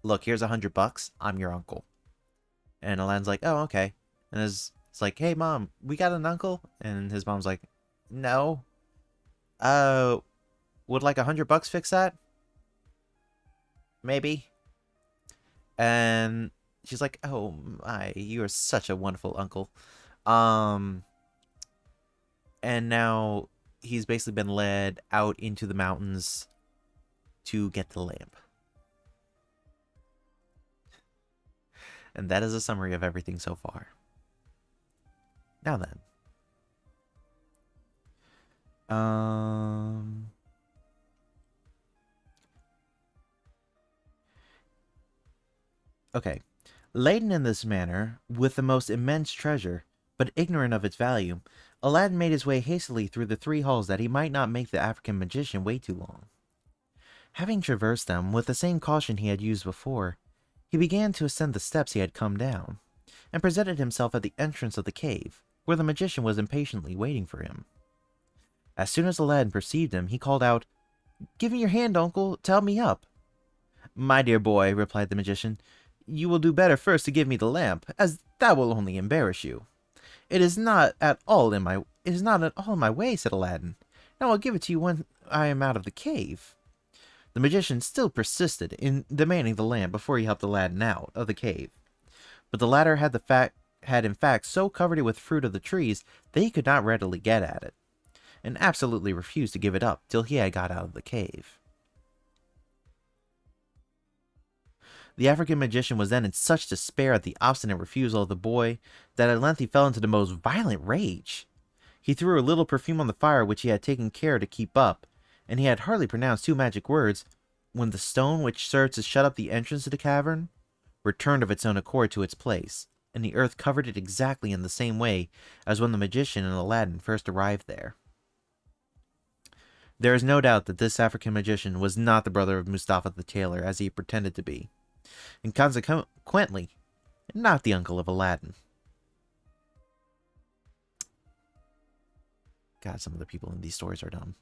look, here's $100, I'm your uncle. And Aladdin's like, oh, okay. And it's like, hey, Mom, we got an uncle? And his mom's like, no. Would like $100 fix that? Maybe. And she's like, oh my, you are such a wonderful uncle. And now he's basically been led out into the mountains to get the lamp. And that is a summary of everything so far. Now then. Okay. Laden in this manner, with the most immense treasure, but ignorant of its value, Aladdin made his way hastily through the 3 halls that he might not make the African magician wait too long. Having traversed them with the same caution he had used before, he began to ascend the steps he had come down, and presented himself at the entrance of the cave, where the magician was impatiently waiting for him. As soon as Aladdin perceived him, he called out, "Give me your hand, uncle, to help me up." "My dear boy," replied the magician, "you will do better first to give me the lamp, as that will only embarrass you." It is not at all in my way," said Aladdin, "and I will give it to you when I am out of the cave." The magician still persisted in demanding the lamp before he helped Aladdin out of the cave, but the latter had the had in fact so covered it with fruit of the trees that he could not readily get at it, and absolutely refused to give it up till he had got out of the cave. The African magician was then in such despair at the obstinate refusal of the boy that at length he fell into the most violent rage. He threw a little perfume on the fire which he had taken care to keep up, and he had hardly pronounced 2 magic words when the stone which served to shut up the entrance to the cavern returned of its own accord to its place, and the earth covered it exactly in the same way as when the magician and Aladdin first arrived there. There is no doubt that this African magician was not the brother of Mustafa the tailor as he pretended to be, and consequently, not the uncle of Aladdin. God, some of the people in these stories are dumb.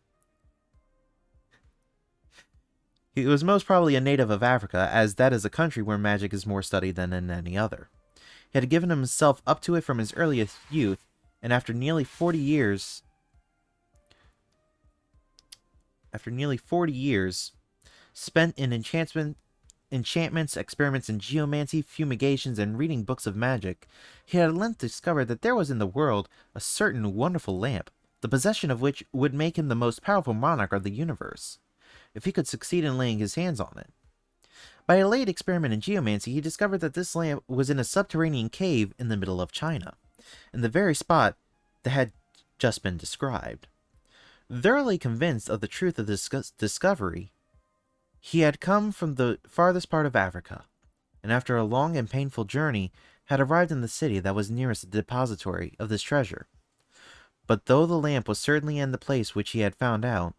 He was most probably a native of Africa, as that is a country where magic is more studied than in any other. He had given himself up to it from his earliest youth, and after nearly 40 years spent in enchantments, experiments in geomancy, fumigations, and reading books of magic, he had at length discovered that there was in the world a certain wonderful lamp, the possession of which would make him the most powerful monarch of the universe, if he could succeed in laying his hands on it. By a late experiment in geomancy, he discovered that this lamp was in a subterranean cave in the middle of China, in the very spot that had just been described. Thoroughly convinced of the truth of this discovery, he had come from the farthest part of Africa, and after a long and painful journey, had arrived in the city that was nearest the depository of this treasure. But though the lamp was certainly in the place which he had found out,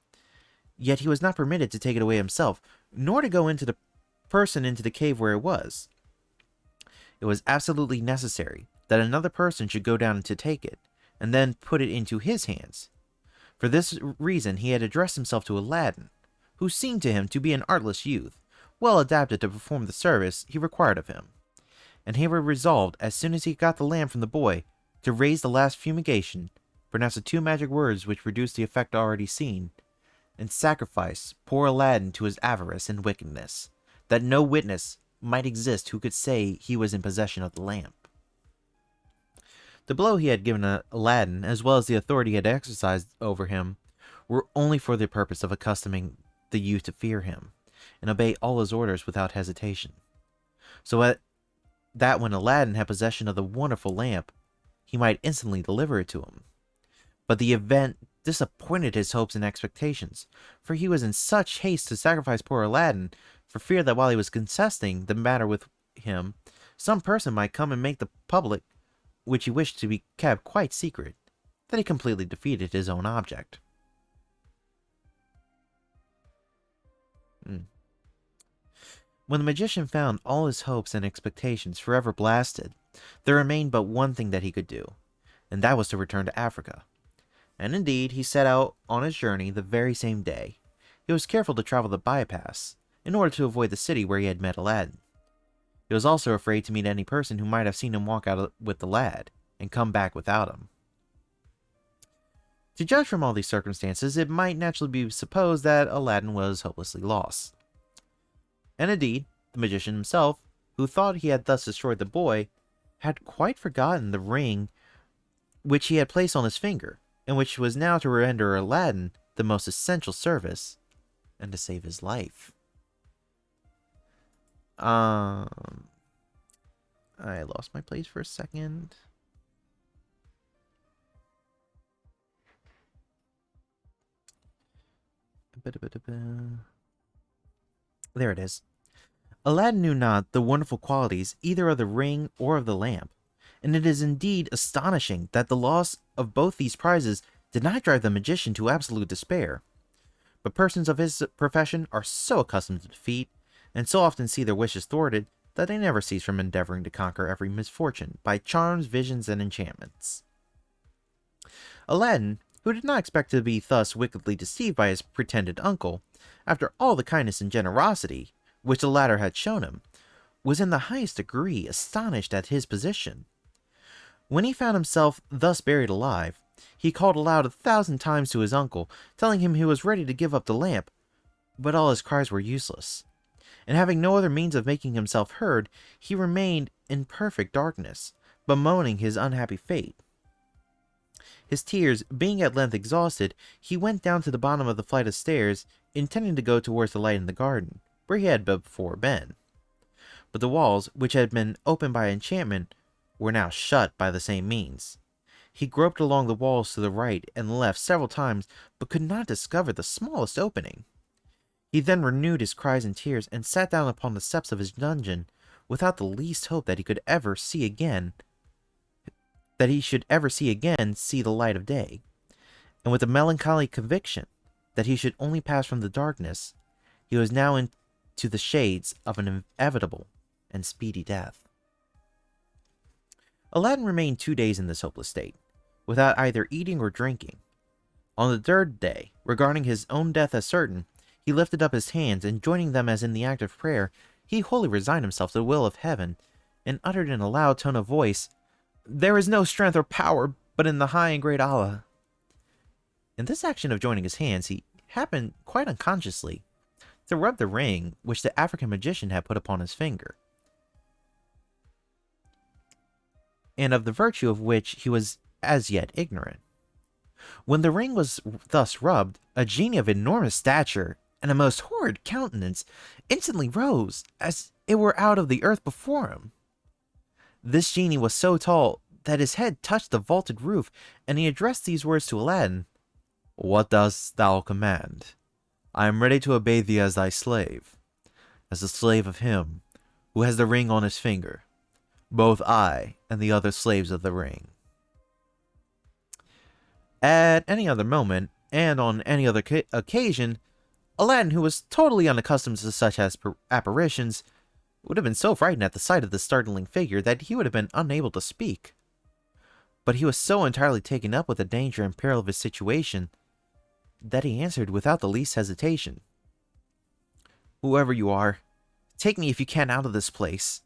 yet he was not permitted to take it away himself, nor to go into the cave where it was. It was absolutely necessary that another person should go down to take it, and then put it into his hands. For this reason he had addressed himself to Aladdin, who seemed to him to be an artless youth, well adapted to perform the service he required of him. And he had resolved, as soon as he got the lamp from the boy, to raise the last fumigation, pronounce the 2 magic words which produced the effect already seen, and sacrifice poor Aladdin to his avarice and wickedness, that no witness might exist who could say he was in possession of the lamp. The blow he had given Aladdin, as well as the authority he had exercised over him, were only for the purpose of accustoming the youth to fear him, and obey all his orders without hesitation, so that when Aladdin had possession of the wonderful lamp, he might instantly deliver it to him. But the event disappointed his hopes and expectations, for he was in such haste to sacrifice poor Aladdin, for fear that while he was contesting the matter with him, some person might come and make the public which he wished to be kept quite secret, that he completely defeated his own object. When the magician found all his hopes and expectations forever blasted, there remained but one thing that he could do, and that was to return to Africa. And indeed, he set out on his journey the very same day. He was careful to travel the bypass, in order to avoid the city where he had met Aladdin. He was also afraid to meet any person who might have seen him walk out with the lad, and come back without him. To judge from all these circumstances, it might naturally be supposed that Aladdin was hopelessly lost. And indeed, the magician himself, who thought he had thus destroyed the boy, had quite forgotten the ring which he had placed on his finger, and which was now to render Aladdin the most essential service, and to save his life. I lost my place for a second. There it is. Aladdin knew not the wonderful qualities either of the ring or of the lamp, and it is indeed astonishing that the loss of both these prizes did not drive the magician to absolute despair. But persons of his profession are so accustomed to defeat, and so often see their wishes thwarted, that they never cease from endeavoring to conquer every misfortune by charms, visions, and enchantments. Aladdin, who did not expect to be thus wickedly deceived by his pretended uncle, after all the kindness and generosity which the latter had shown him, was in the highest degree astonished at his position. When he found himself thus buried alive, he called aloud 1,000 times to his uncle, telling him he was ready to give up the lamp, but all his cries were useless, and having no other means of making himself heard, he remained in perfect darkness, bemoaning his unhappy fate. His tears being at length exhausted, he went down to the bottom of the flight of stairs, intending to go towards the light in the garden, where he had before been. But the walls, which had been opened by enchantment, were now shut by the same means. He groped along the walls to the right and left several times, but could not discover the smallest opening. He then renewed his cries and tears, and sat down upon the steps of his dungeon, without the least hope that he should ever see again see the light of day, and with a melancholy conviction that he should only pass from the darkness, he was now into the shades of an inevitable and speedy death. Aladdin remained 2 days in this hopeless state, without either eating or drinking. On the third day, regarding his own death as certain, he lifted up his hands, and joining them as in the act of prayer, he wholly resigned himself to the will of heaven, and uttered in a loud tone of voice, "There is no strength or power but in the high and great Allah." In this action of joining his hands, he happened, quite unconsciously, to rub the ring which the African magician had put upon his finger, and of the virtue of which he was as yet ignorant. When the ring was thus rubbed, a genie of enormous stature and a most horrid countenance instantly rose, as it were out of the earth before him. This genie was so tall that his head touched the vaulted roof, and he addressed these words to Aladdin: "What dost thou command? I am ready to obey thee as thy slave, as the slave of him who has the ring on his finger, both I and the other slaves of the ring." At any other moment, and on any other occasion, Aladdin, who was totally unaccustomed to such apparitions, would have been so frightened at the sight of this startling figure that he would have been unable to speak. But he was so entirely taken up with the danger and peril of his situation that he answered without the least hesitation: "Whoever you are, take me if you can out of this place."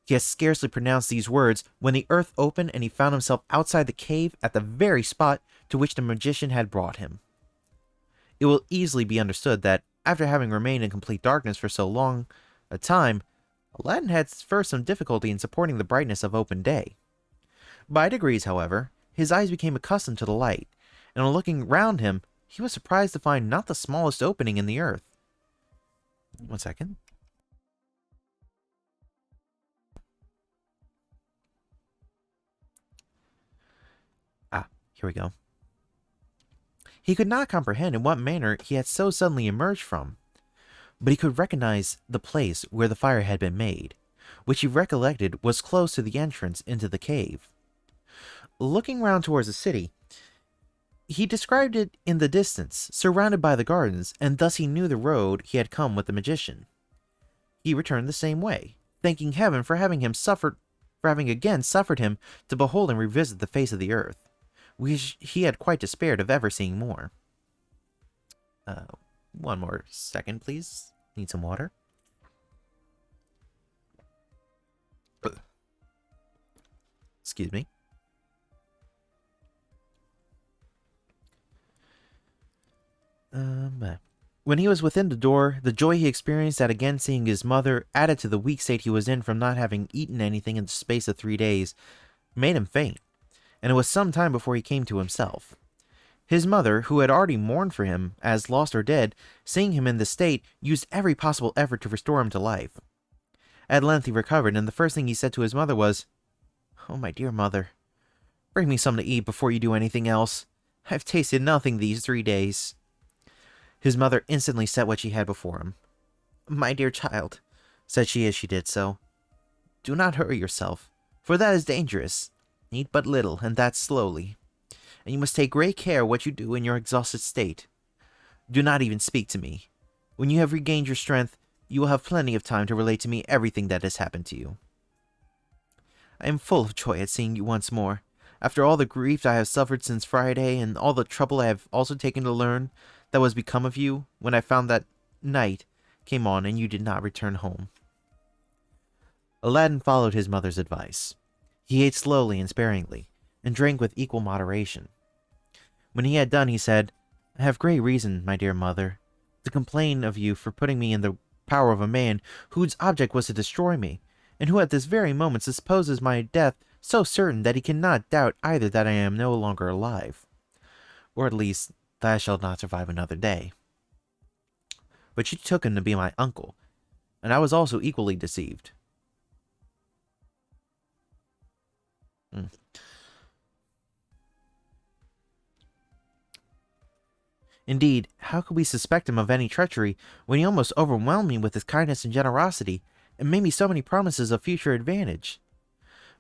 He had scarcely pronounced these words when the earth opened, and he found himself outside the cave at the very spot to which the magician had brought him. It will easily be understood that, after having remained in complete darkness for so long a time, Aladdin had first some difficulty in supporting the brightness of open day. By degrees, however, his eyes became accustomed to the light, and on looking round him, he was surprised to find not the smallest opening in the earth. One second. Here we go. He could not comprehend in what manner he had so suddenly emerged from, but he could recognize the place where the fire had been made, which he recollected was close to the entrance into the cave. Looking round towards the city, he described it in the distance, surrounded by the gardens, and thus he knew the road he had come with the magician. He returned the same way, thanking heaven for having again suffered him to behold and revisit the face of the earth, which he had quite despaired of ever seeing more. One more second, please. Need some water. Excuse me. When he was within the door, the joy he experienced at again seeing his mother, added to the weak state he was in from not having eaten anything in the space of 3 days, made him faint, and it was some time before he came to himself. His mother, who had already mourned for him as lost or dead, seeing him in this state, used every possible effort to restore him to life. At length he recovered, and the first thing he said to his mother was, "Oh, my dear mother, bring me some to eat before you do anything else. I've tasted nothing these 3 days." His mother instantly set what she had before him. "My dear child," said she as she did so, "do not hurry yourself, for that is dangerous. Eat but little, and that slowly. And you must take great care what you do in your exhausted state. Do not even speak to me. When you have regained your strength, you will have plenty of time to relate to me everything that has happened to you. I am full of joy at seeing you once more, after all the grief I have suffered since Friday, and all the trouble I have also taken to learn that was become of you, when I found that night came on and you did not return home." Aladdin followed his mother's advice. He ate slowly and sparingly, and drank with equal moderation. When he had done, he said, "I have great reason, my dear mother, to complain of you for putting me in the power of a man whose object was to destroy me, and who at this very moment supposes my death so certain that he cannot doubt either that I am no longer alive, or at least that I shall not survive another day. But she took him to be my uncle, and I was also equally deceived. Hmm. Indeed, how could we suspect him of any treachery when he almost overwhelmed me with his kindness and generosity, and made me so many promises of future advantage?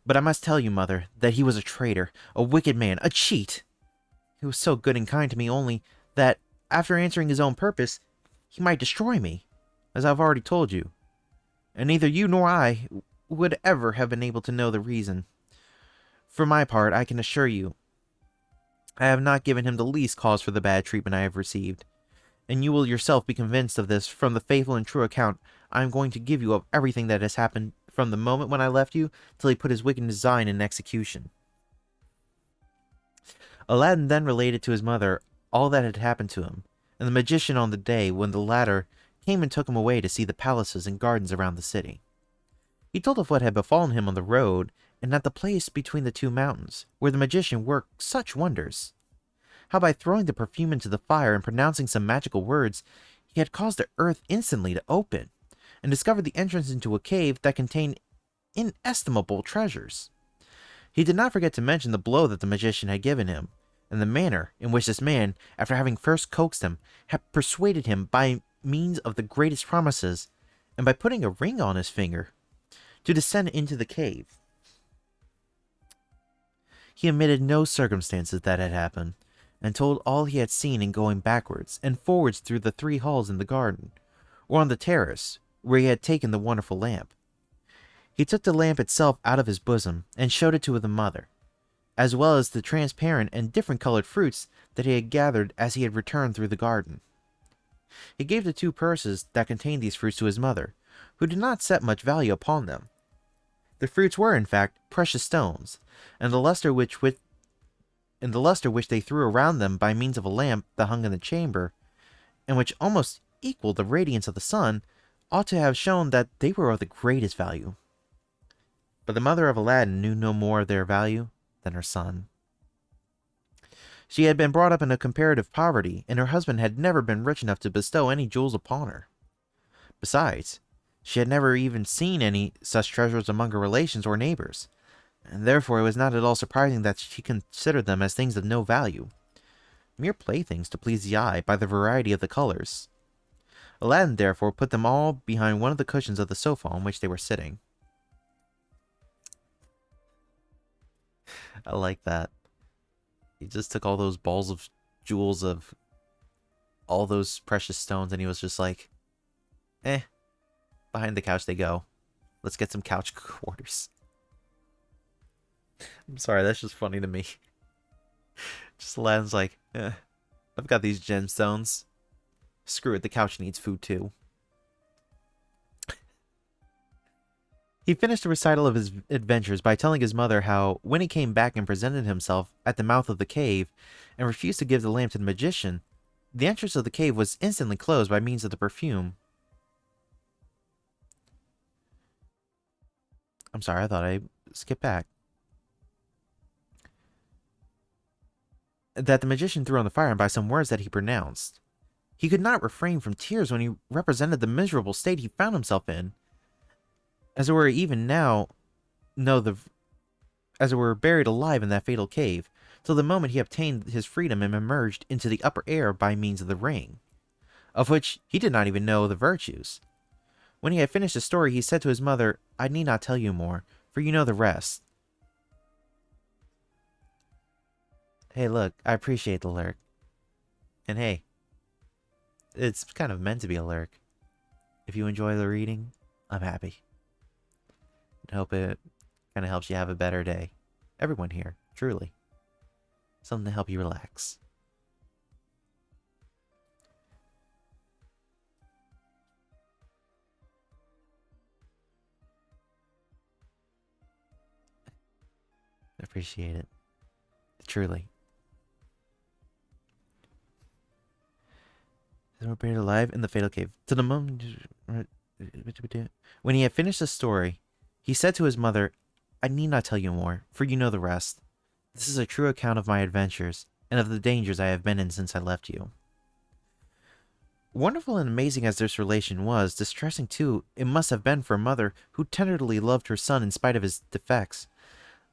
But I must tell you, mother, that he was a traitor, a wicked man, a cheat. He was so good and kind to me only that, after answering his own purpose, he might destroy me, as I've already told you, and neither you nor I would ever have been able to know the reason. For my part, I can assure you, I have not given him the least cause for the bad treatment I have received, and you will yourself be convinced of this from the faithful and true account I am going to give you of everything that has happened from the moment when I left you till he put his wicked design in execution. Aladdin then related to his mother all that had happened to him, and the magician on the day when the latter came and took him away to see the palaces and gardens around the city. He told of what had befallen him on the road, and at the place between the two mountains, where the magician worked such wonders. How by throwing the perfume into the fire and pronouncing some magical words, he had caused the earth instantly to open, and discovered the entrance into a cave that contained inestimable treasures. He did not forget to mention the blow that the magician had given him, and the manner in which this man, after having first coaxed him, had persuaded him by means of the greatest promises, and by putting a ring on his finger, to descend into the cave. He omitted no circumstances that had happened, and told all he had seen in going backwards and forwards through the 3 halls in the garden, or on the terrace, where he had taken the wonderful lamp. He took the lamp itself out of his bosom, and showed it to the mother, as well as the transparent and different colored fruits that he had gathered as he had returned through the garden. He gave the 2 purses that contained these fruits to his mother, who did not set much value upon them. The fruits were, in fact, precious stones, and the luster which they threw around them by means of a lamp that hung in the chamber, and which almost equaled the radiance of the sun, ought to have shown that they were of the greatest value. But the mother of Aladdin knew no more of their value than her son. She had been brought up in a comparative poverty, and her husband had never been rich enough to bestow any jewels upon her. Besides, she had never even seen any such treasures among her relations or neighbors, and therefore it was not at all surprising that she considered them as things of no value, mere playthings to please the eye by the variety of the colors. Aladdin therefore put them all behind one of the cushions of the sofa on which they were sitting. I like that. He just took all those balls of jewels of all those precious stones, and he was just like, behind the couch they go. Let's get some couch quarters. I'm sorry, that's just funny to me. Just Aladdin's like, I've got these gemstones. Screw it, the couch needs food too. He finished the recital of his adventures by telling his mother how, when he came back and presented himself at the mouth of the cave, and refused to give the lamp to the magician, the entrance of the cave was instantly closed by means of the perfume. I'm sorry, I thought I skipped back. That the magician threw on the fire, and by some words that he pronounced. He could not refrain from tears when he represented the miserable state he found himself in. As it were, even now, as it were, buried alive in that fatal cave, till the moment he obtained his freedom and emerged into the upper air by means of the ring, of which he did not even know the virtues. When he had finished the story, he said to his mother, "I need not tell you more, for you know the rest." Hey, look, I appreciate the lurk. And hey, it's kind of meant to be a lurk. If you enjoy the reading, I'm happy. I hope it kind of helps you have a better day. Everyone here, truly. Something to help you relax. I appreciate it. Truly. They were buried alive in the fatal cave. To the moment... When he had finished the story, he said to his mother, I need not tell you more, for you know the rest. This is a true account of my adventures, and of the dangers I have been in since I left you. Wonderful and amazing as this relation was, distressing too it must have been for a mother who tenderly loved her son in spite of his defects.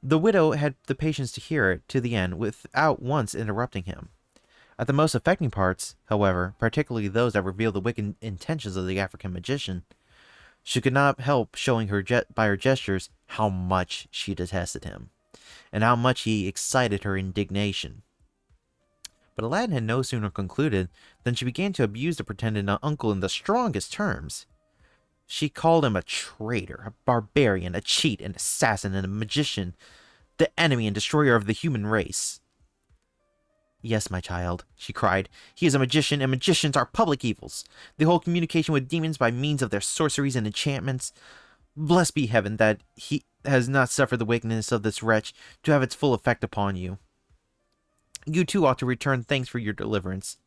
The widow had the patience to hear it to the end without once interrupting him. At the most affecting parts, however, particularly those that revealed the wicked intentions of the African magician, she could not help showing by her gestures how much she detested him, and how much he excited her indignation. But Aladdin had no sooner concluded than she began to abuse the pretended uncle in the strongest terms. She called him a traitor, a barbarian, a cheat, an assassin, and a magician, the enemy and destroyer of the human race. Yes, my child, she cried, he is a magician, and magicians are public evils. They hold communication with demons by means of their sorceries and enchantments. Blessed be heaven that he has not suffered the wickedness of this wretch to have its full effect upon you. You too ought to return thanks for your deliverance.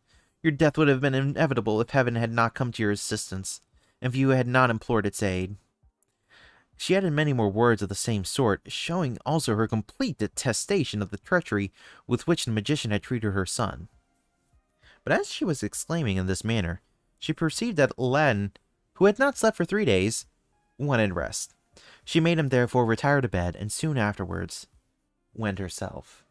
Your death would have been inevitable if heaven had not come to your assistance, and if you had not implored its aid. She added many more words of the same sort, showing also her complete detestation of the treachery with which the magician had treated her son. But as she was exclaiming in this manner, she perceived that Aladdin, who had not slept for 3 days, wanted rest. She made him therefore retire to bed, and soon afterwards went herself.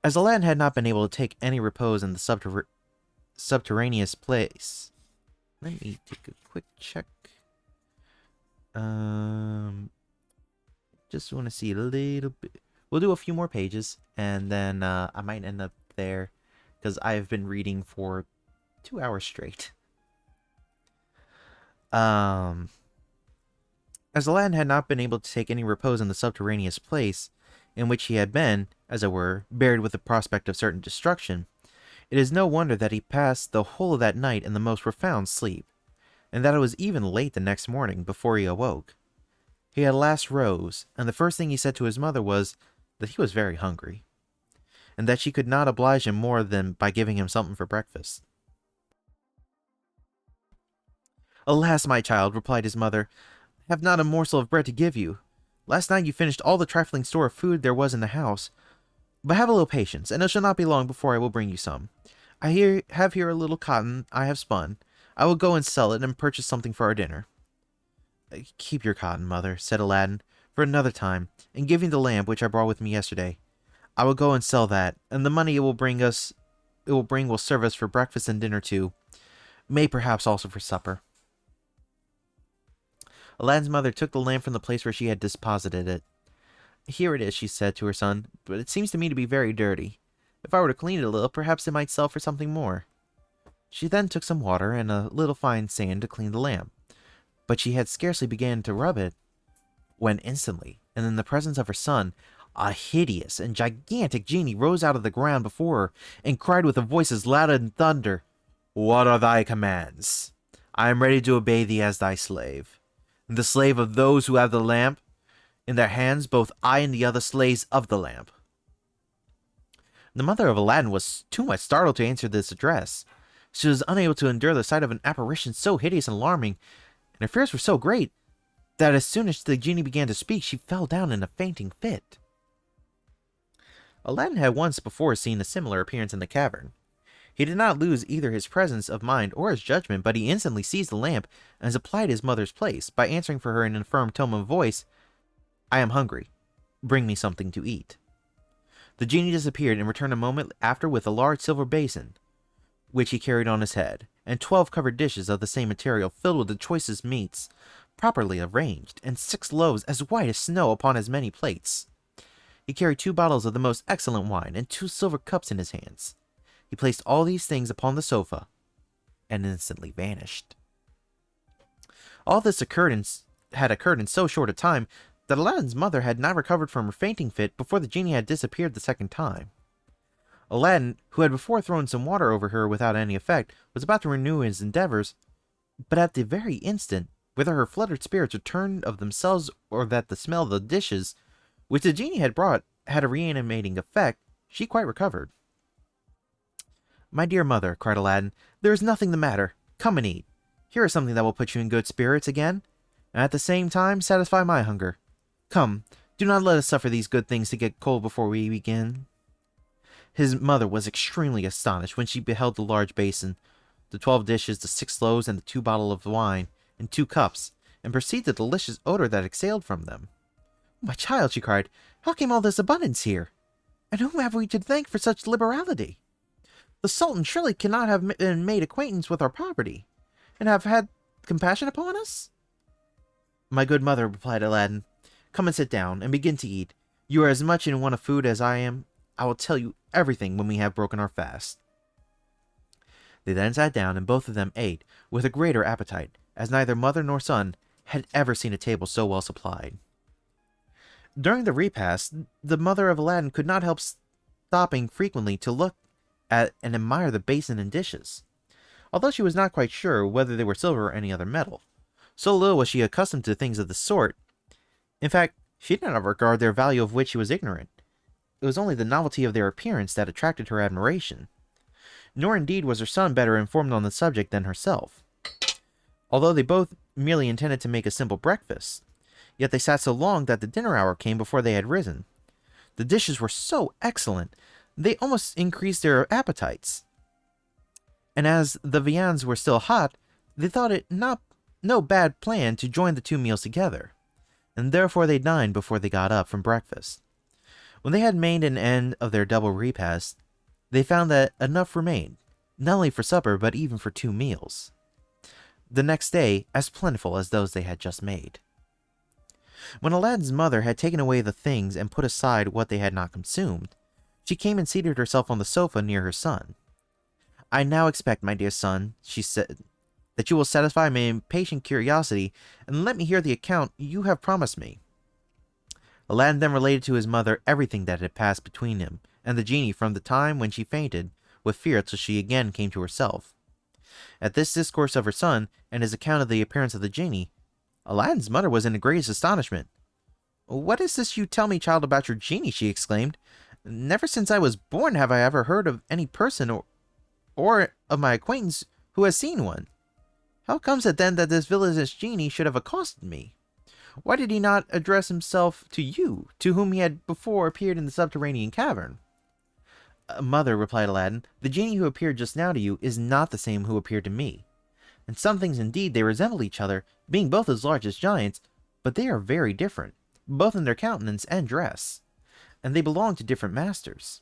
As Aladdin had not been able to take any repose in the subterraneous place, let me take a quick check. Just want to see a little bit. We'll do a few more pages, and then I might end up there, because I've been reading for 2 hours straight. As Aladdin had not been able to take any repose in the subterraneous place, in which he had been, as it were, buried with the prospect of certain destruction, it is no wonder that he passed the whole of that night in the most profound sleep, and that it was even late the next morning before he awoke. He at last rose, and the first thing he said to his mother was that he was very hungry, and that she could not oblige him more than by giving him something for breakfast. "Alas, my child," replied his mother, "I have not a morsel of bread to give you. Last night you finished all the trifling store of food there was in the house. But have a little patience, and it shall not be long before I will bring you some. I have here a little cotton I have spun. I will go and sell it and purchase something for our dinner." "Keep your cotton, mother," said Aladdin, "for another time, and give me the lamp which I brought with me yesterday. I will go and sell that, and the money it will bring will serve us for breakfast and dinner too, may perhaps also for supper." Aladdin's mother took the lamp from the place where she had deposited it. "Here it is," she said to her son, "but it seems to me to be very dirty. If I were to clean it a little, perhaps it might sell for something more." She then took some water and a little fine sand to clean the lamp, but she had scarcely begun to rub it, when instantly, and in the presence of her son, a hideous and gigantic genie rose out of the ground before her, and cried with a voice as loud as thunder, "What are thy commands? I am ready to obey thee as thy slave, the slave of those who have the lamp in their hands, both I and the other slaves of the lamp." The mother of Aladdin was too much startled to answer this address. She was unable to endure the sight of an apparition so hideous and alarming, and her fears were so great that as soon as the genie began to speak, she fell down in a fainting fit. Aladdin had once before seen a similar appearance in the cavern. He did not lose either his presence of mind or his judgment, but he instantly seized the lamp and supplied his mother's place by answering for her in a firm tone of voice, "I am hungry. Bring me something to eat." The genie disappeared and returned a moment after with a large silver basin, which he carried on his head, and 12 covered dishes of the same material filled with the choicest meats, properly arranged, and 6 loaves as white as snow upon as many plates. He carried 2 bottles of the most excellent wine and 2 silver cups in his hands. He placed all these things upon the sofa, and instantly vanished. All this had occurred in so short a time that Aladdin's mother had not recovered from her fainting fit before the genie had disappeared the second time. Aladdin, who had before thrown some water over her without any effect, was about to renew his endeavors, but at the very instant, whether her fluttered spirits returned of themselves or that the smell of the dishes, which the genie had brought, had a reanimating effect, she quite recovered. "My dear mother," cried Aladdin, "there is nothing the matter. Come and eat. Here is something that will put you in good spirits again, and at the same time satisfy my hunger. Come, do not let us suffer these good things to get cold before we begin." His mother was extremely astonished when she beheld the large basin, the 12 dishes, the 6 loaves, and the 2 bottles of wine, and 2 cups, and perceived the delicious odor that exhaled from them. "My child," she cried, "how came all this abundance here? And whom have we to thank for such liberality? The Sultan surely cannot have been made acquaintance with our poverty, and have had compassion upon us?" "My good mother," replied Aladdin, "come and sit down, and begin to eat. You are as much in want of food as I am. I will tell you everything when we have broken our fast." They then sat down, and both of them ate with a greater appetite, as neither mother nor son had ever seen a table so well supplied. During the repast, the mother of Aladdin could not help stopping frequently to look at and admire the basin and dishes, although she was not quite sure whether they were silver or any other metal. So little was she accustomed to things of the sort. In fact, she did not regard their value of which she was ignorant. It was only the novelty of their appearance that attracted her admiration. Nor indeed was her son better informed on the subject than herself. Although they both merely intended to make a simple breakfast, yet they sat so long that the dinner hour came before they had risen. The dishes were so excellent, they almost increased their appetites. And as the viands were still hot, they thought it no bad plan to join the 2 meals together, and therefore they dined before they got up from breakfast. When they had made an end of their double repast, they found that enough remained, not only for supper, but even for 2 meals. The next day, as plentiful as those they had just made. When Aladdin's mother had taken away the things and put aside what they had not consumed, she came and seated herself on the sofa near her son. "I now expect, my dear son," she said, "that you will satisfy my impatient curiosity and let me hear the account you have promised me." Aladdin then related to his mother everything that had passed between him and the genie from the time when she fainted with fear till she again came to herself. At this discourse of her son and his account of the appearance of the genie, Aladdin's mother was in the greatest astonishment. "What is this you tell me, child, about your genie?" she exclaimed. "Never since I was born have I ever heard of any person or of my acquaintance who has seen one. How comes it then that this villainous genie should have accosted me? Why did he not address himself to you, to whom he had before appeared in the subterranean cavern?" "Mother," replied Aladdin, "the genie who appeared just now to you is not the same who appeared to me. In some things, indeed, they resemble each other, being both as large as giants, but they are very different, both in their countenance and dress, and they belong to different masters.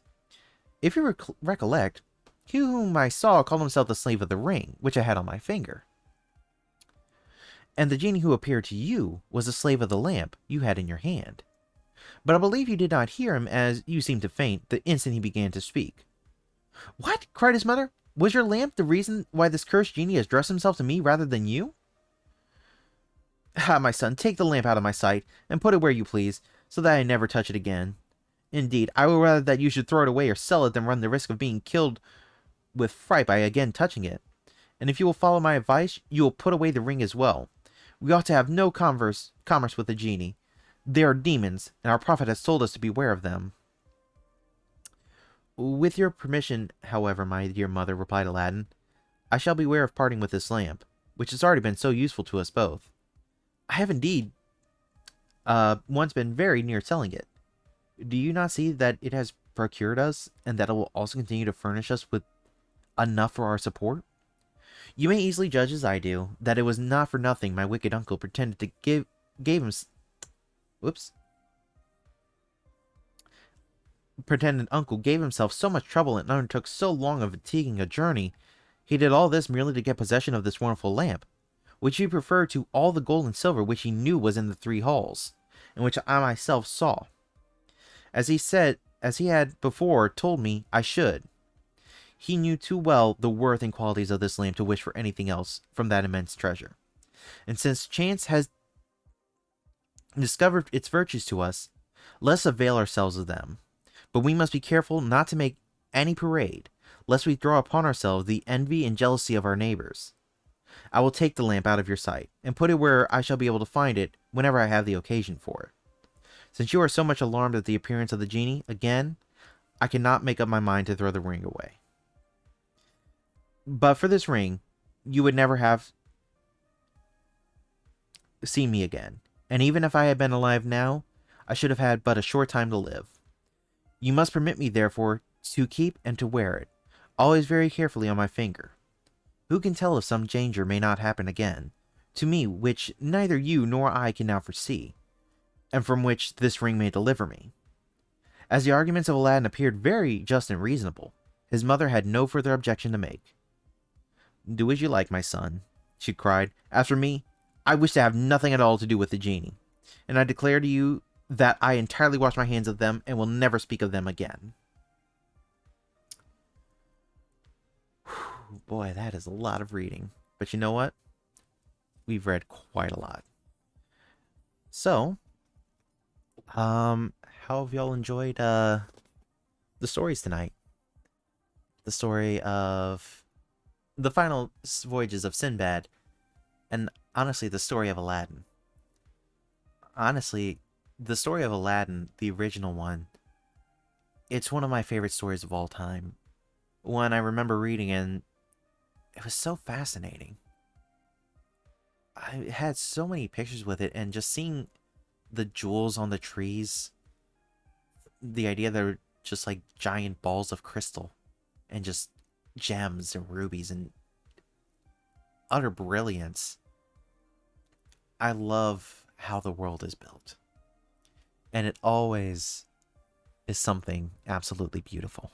If you recollect, he whom I saw called himself the slave of the ring, which I had on my finger. And the genie who appeared to you was the slave of the lamp you had in your hand. But I believe you did not hear him, as you seemed to faint the instant he began to speak." "What?" cried his mother. "Was your lamp the reason why this cursed genie has addressed himself to me rather than you?" "Ah, my son, take the lamp out of my sight, and put it where you please, so that I never touch it again. Indeed, I would rather that you should throw it away or sell it than run the risk of being killed with fright by again touching it. And if you will follow my advice, you will put away the ring as well. We ought to have no commerce with the genie. They are demons, and our prophet has told us to beware of them." "With your permission, however, my dear mother," replied Aladdin, "I shall beware of parting with this lamp, which has already been so useful to us both. I have indeed once been very near selling it. Do you not see that it has procured us, and that it will also continue to furnish us with enough for our support? You may easily judge as I do that it was not for nothing my wicked uncle pretended to gave him pretended uncle gave himself so much trouble and undertook so long and fatiguing a journey. He did all this merely to get possession of this wonderful lamp, which he preferred to all the gold and silver which he knew was in the 3 halls, and which I myself saw, as he had before told me I should. He knew too well the worth and qualities of this lamp to wish for anything else from that immense treasure. And since chance has discovered its virtues to us, let us avail ourselves of them. But we must be careful not to make any parade, lest we draw upon ourselves the envy and jealousy of our neighbors. I will take the lamp out of your sight, and put it where I shall be able to find it whenever I have the occasion for it. Since you are so much alarmed at the appearance of the genie again, I cannot make up my mind to throw the ring away. But for this ring, you would never have see me again, and even if I had been alive now, I should have had but a short time to live. You must permit me, therefore, to keep and to wear it, always very carefully on my finger. Who can tell if some danger may not happen again, to me which neither you nor I can now foresee, and from which this ring may deliver me? As the arguments of Aladdin appeared very just and reasonable, his mother had no further objection to make. Do as you like, my son, she cried. As for me, I wish to have nothing at all to do with the genie, and I declare to you that I entirely wash my hands of them and will never speak of them again. Whew, boy, that is a lot of reading. But you know what? We've read quite a lot. So, how have y'all enjoyed the stories tonight? The story of the final voyages of Sinbad, and honestly, the story of Aladdin. Honestly, the story of Aladdin, the original one, it's one of my favorite stories of all time. When I remember reading it, it was so fascinating. I had so many pictures with it, and just seeing the jewels on the trees, the idea that they're just like giant balls of crystal, and just gems and rubies and utter brilliance. I love how the world is built. And it always is something absolutely beautiful.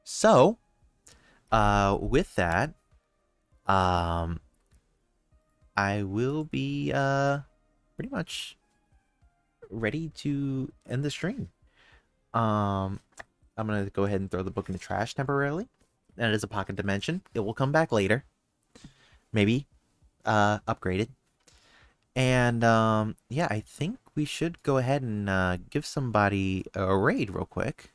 So, with that, I will be pretty much ready to end the stream. I'm gonna go ahead and throw the book in the trash temporarily. That is a pocket dimension. It will come back later. Maybe upgraded. And yeah, I think we should go ahead and give somebody a raid real quick.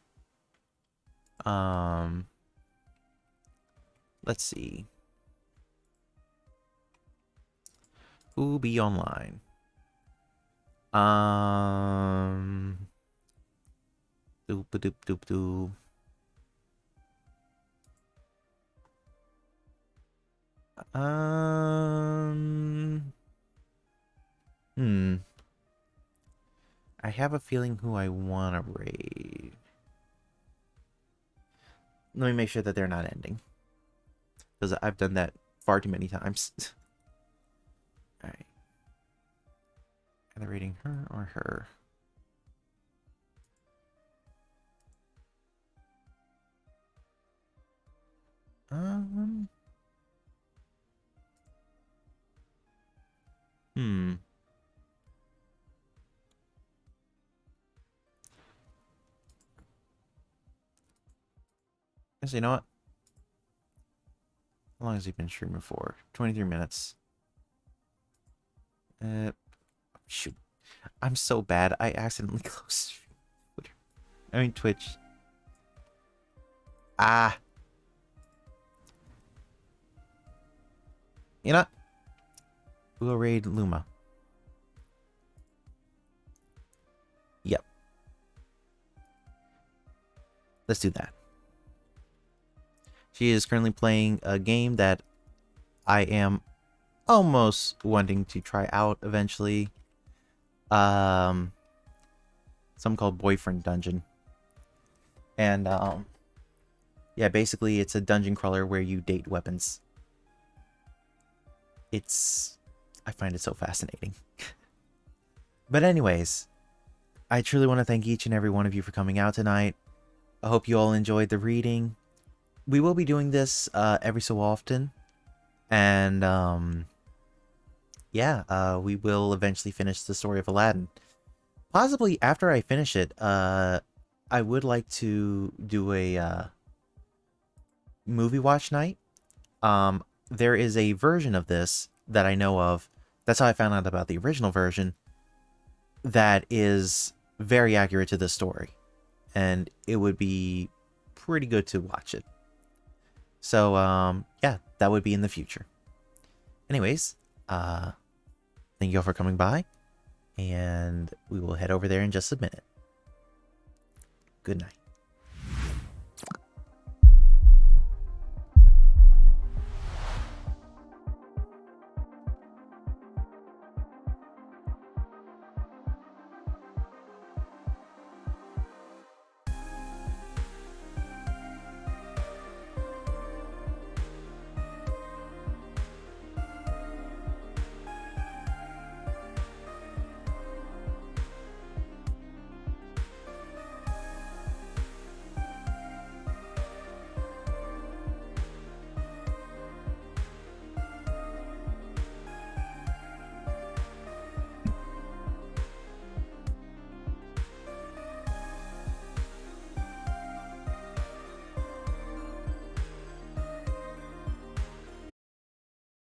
Let's see. Who'll be online? Doop doop doop doop. I have a feeling who I want to raid. Let me make sure that they're not ending, because I've done that far too many times. Alright. Either raiding her or her. Actually, you know what? How long has he been streaming for? 23 minutes. Shoot. I'm so bad. I accidentally closed Twitter. I mean, Twitch. Ah. You know, we'll raid Luma. Yep. Let's do that. She is currently playing a game that I am almost wanting to try out eventually. Some called Boyfriend Dungeon. And yeah, basically it's a dungeon crawler where you date weapons. I find it so fascinating. But anyways, I truly want to thank each and every one of you for coming out tonight. I hope you all enjoyed the reading. We will be doing this every so often. And yeah, we will eventually finish the story of Aladdin. Possibly after I finish it, I would like to do a movie watch night. There is a version of this that I know of. That's how I found out about the original version. That is very accurate to the story. And it would be pretty good to watch it. So, yeah, that would be in the future. Anyways, thank you all for coming by. And we will head over there in just a minute. Good night.